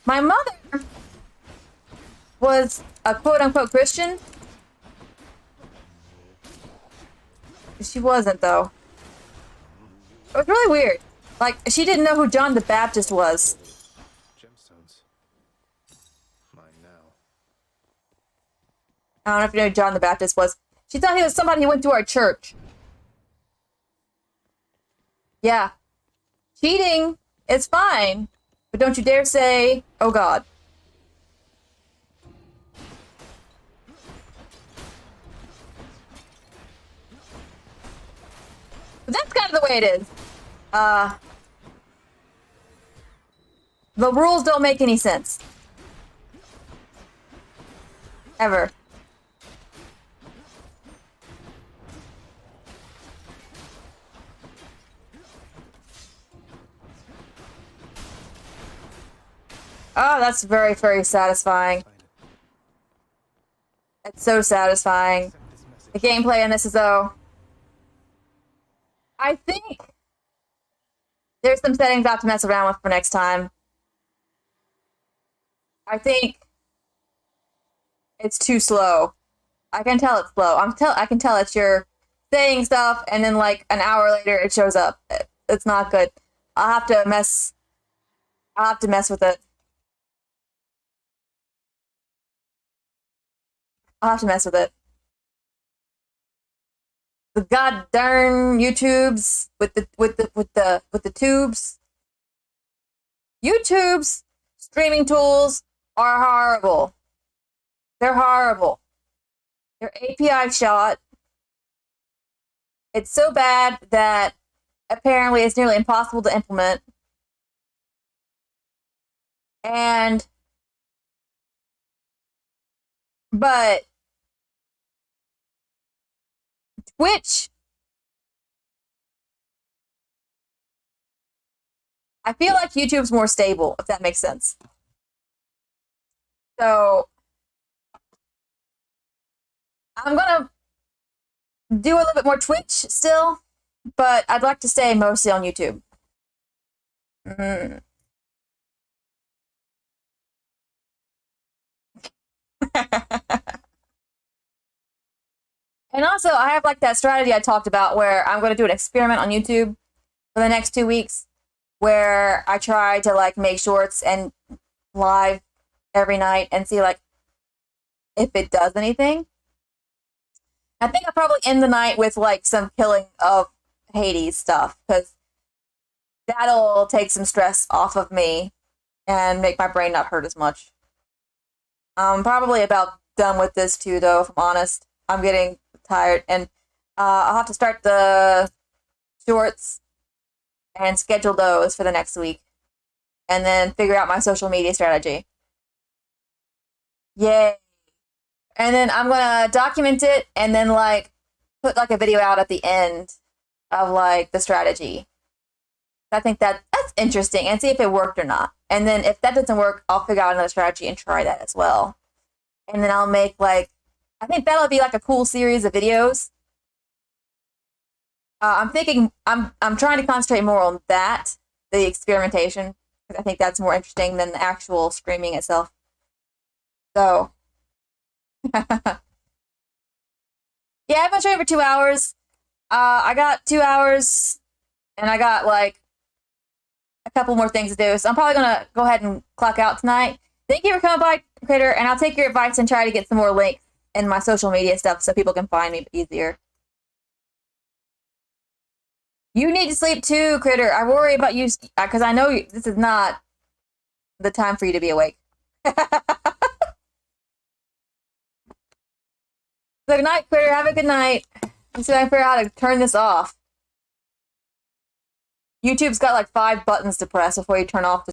My mother was a quote-unquote Christian. She wasn't, though. It was really weird. Like, she didn't know who John the Baptist was. Gemstones. Mine now. I don't know if you know who John the Baptist was. She thought he was somebody who went to our church. Yeah. Cheating is fine, but don't you dare say, oh God. But that's kind of the way it is. The rules don't make any sense. Ever. Oh, that's very, very satisfying. It's so satisfying. The gameplay in this is though. I think there's some settings I have to mess around with for next time. I think it's too slow. I can tell it's slow. I can tell it's you're saying stuff and then like an hour later it shows up. It's not good. I'll have to mess with it. I'll have to mess with it. The god darn YouTubes with the tubes. YouTube's streaming tools are horrible. They're horrible. They're API shot. It's so bad that apparently it's nearly impossible to implement. But Twitch, I feel like YouTube's more stable, if that makes sense. So I'm gonna do a little bit more Twitch still, but I'd like to stay mostly on YouTube. And also, I have like that strategy I talked about where I'm going to do an experiment on YouTube for the next 2 weeks where I try to like make shorts and live every night and see like if it does anything. I think I'll probably end the night with like some killing of Hades stuff because that'll take some stress off of me and make my brain not hurt as much. I'm probably about done with this too, though, if I'm honest. I'm getting tired, and I'll have to start the shorts and schedule those for the next week, and then figure out my social media strategy. Yay! And then I'm gonna document it, and then like put like a video out at the end of like the strategy. I think that's interesting, and see if it worked or not. And then if that doesn't work, I'll figure out another strategy and try that as well. And then I'll make like, I think that'll be like a cool series of videos. I'm thinking, I'm trying to concentrate more on that, the experimentation, because I think that's more interesting than the actual streaming itself. So, yeah, I've been streaming for 2 hours. I got 2 hours, and I got like a couple more things to do, so I'm probably gonna go ahead and clock out tonight. Thank you for coming by, Critter, and I'll take your advice and try to get some more links in my social media stuff so people can find me easier. You need to sleep too, Critter. I worry about you because I know this is not the time for you to be awake. So good night, Critter. Have a good night. Let's see if I can figure out how to turn this off. YouTube's got like 5 buttons to press before you turn off the